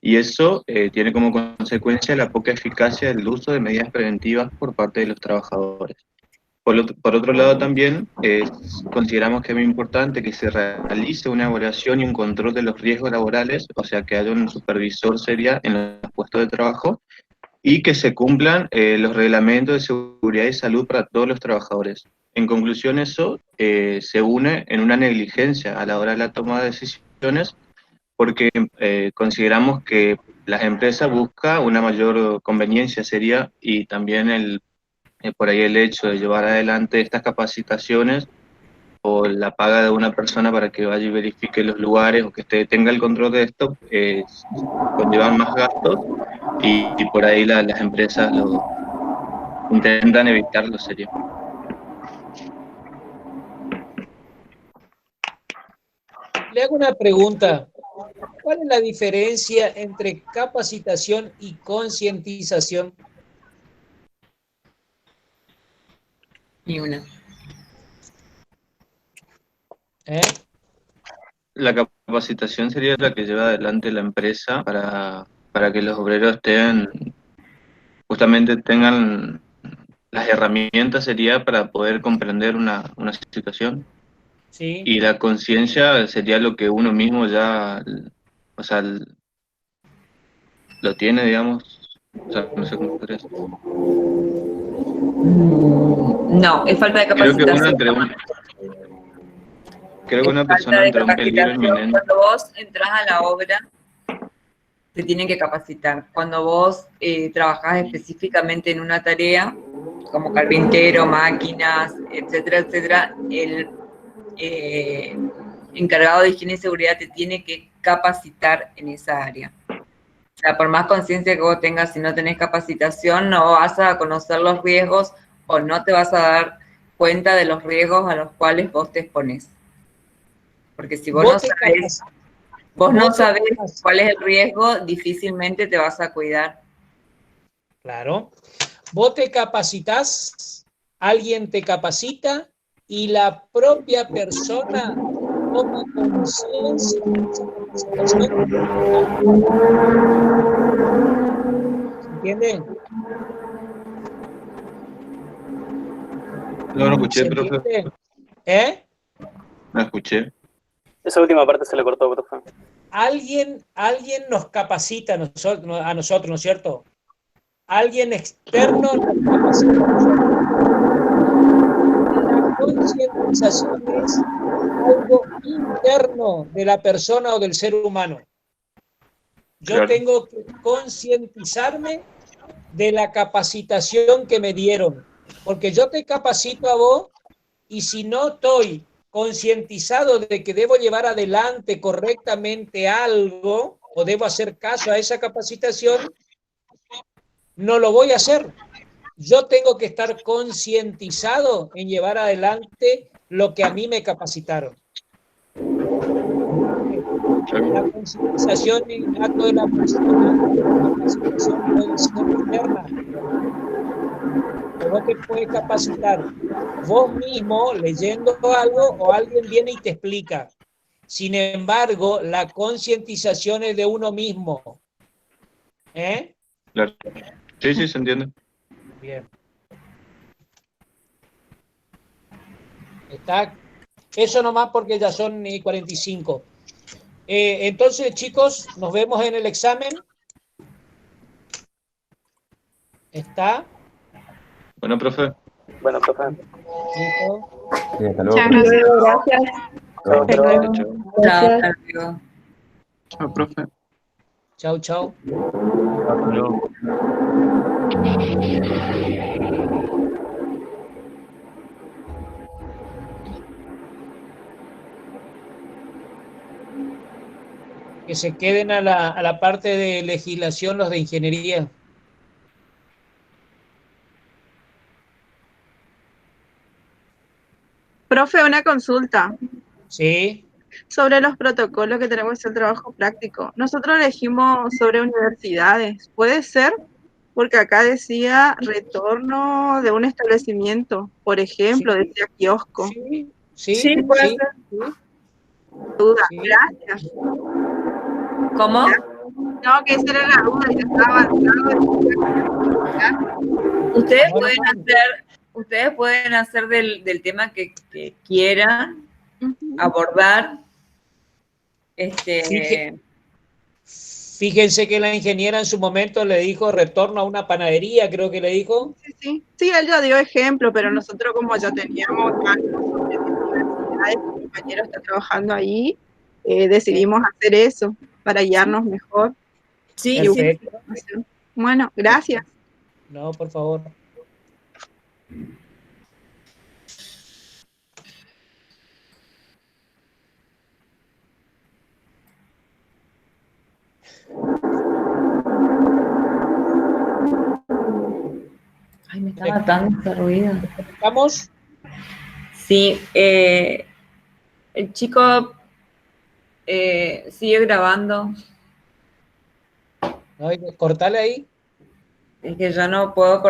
y eso tiene como consecuencia la poca eficacia del uso de medidas preventivas por parte de los trabajadores. Por otro lado también consideramos que es muy importante que se realice una evaluación y un control de los riesgos laborales, o sea que haya un supervisor serio en los puestos de trabajo y que se cumplan los reglamentos de seguridad y salud para todos los trabajadores. En conclusión, eso se une en una negligencia a la hora de la toma de decisiones porque consideramos que las empresas buscan una mayor conveniencia seria y también por ahí el hecho de llevar adelante estas capacitaciones o la paga de una persona para que vaya y verifique los lugares o que tenga el control de esto, conllevan más gastos y por ahí las empresas lo intentan evitarlo serio. Le hago una pregunta. ¿Cuál es la diferencia entre capacitación y concientización? Ni una. La capacitación sería la que lleva adelante la empresa para que los obreros justamente tengan las herramientas sería para poder comprender una situación. Sí. Y la conciencia sería lo que uno mismo ya, o sea, lo tiene, digamos. O sea, no sé cómo podría ser. No, es falta de Creo que capacitación. una Falta persona de entre un peligro capacitación. inminente. Cuando vos entras a la obra, te tienen que capacitar. Cuando vos trabajás específicamente en una tarea, como carpintero, máquinas, etcétera, etcétera, el encargado de higiene y seguridad te tiene que capacitar en esa área. O sea, por más conciencia que vos tengas, si no tenés capacitación, no vas a conocer los riesgos o no te vas a dar cuenta de los riesgos a los cuales vos te exponés. Porque si vos no sabés cuál es el riesgo, difícilmente te vas a cuidar. Claro. Vos te capacitas, alguien te capacita y la propia persona toma conciencia de esa capacitación. ¿Se entiende? No lo escuché, ¿Se profe. entiende? ¿Eh? No escuché. Esa última parte se le cortó, profe. Alguien nos capacita a nosotros, ¿no es cierto? Alguien externo nos capacita a nosotros. La concientización es algo interno de la persona o del ser humano. Yo Claro. tengo que concientizarme de la capacitación que me dieron, porque yo te capacito a vos y si no estoy concientizado de que debo llevar adelante correctamente algo o debo hacer caso a esa capacitación, no lo voy a hacer. Yo tengo que estar concientizado en llevar adelante lo que a mí me capacitaron. La concientización en acto de la persona, la capacitación puede ser interna. Vos te puedes capacitar vos mismo leyendo algo o alguien viene y te explica. Sin embargo, la concientización es de uno mismo. ¿Eh? Claro. Sí, sí, se entiende. Bien. Está. Eso nomás porque ya son 45. Entonces, chicos, nos vemos en el examen. ¿Está? Bueno, profe. Bueno, profe. Sí, hasta luego. Gracias. Chao, Hasta chao. luego. Chao, Gracias. hasta luego. Chao, profe. Chao, chao. Hasta luego. Que se queden a la parte de legislación los de ingeniería. Profe, una consulta Sí. sobre los protocolos que tenemos en el trabajo práctico. Nosotros elegimos sobre universidades, ¿puede ser? Porque acá decía retorno de un establecimiento, por ejemplo, Sí. decía kiosco. Sí, puede sí, ser. sí. Duda, Sí. gracias. ¿Cómo? No, que esa era la duda, ya estaba avanzado. Ustedes pueden hacer del tema que quieran abordar. Fíjense que la ingeniera en su momento le dijo retorno a una panadería, creo que le dijo. Sí, él ya dio ejemplo, pero nosotros como ya teníamos algo sobre universidades, mi compañero está trabajando ahí, decidimos hacer eso para guiarnos mejor. Sí, perfecto. Bueno, gracias. No, por favor. Ay, me está matando ese ruido. ¿Estamos? Sí, el chico sigue grabando. No, cortale ahí. Es que yo no puedo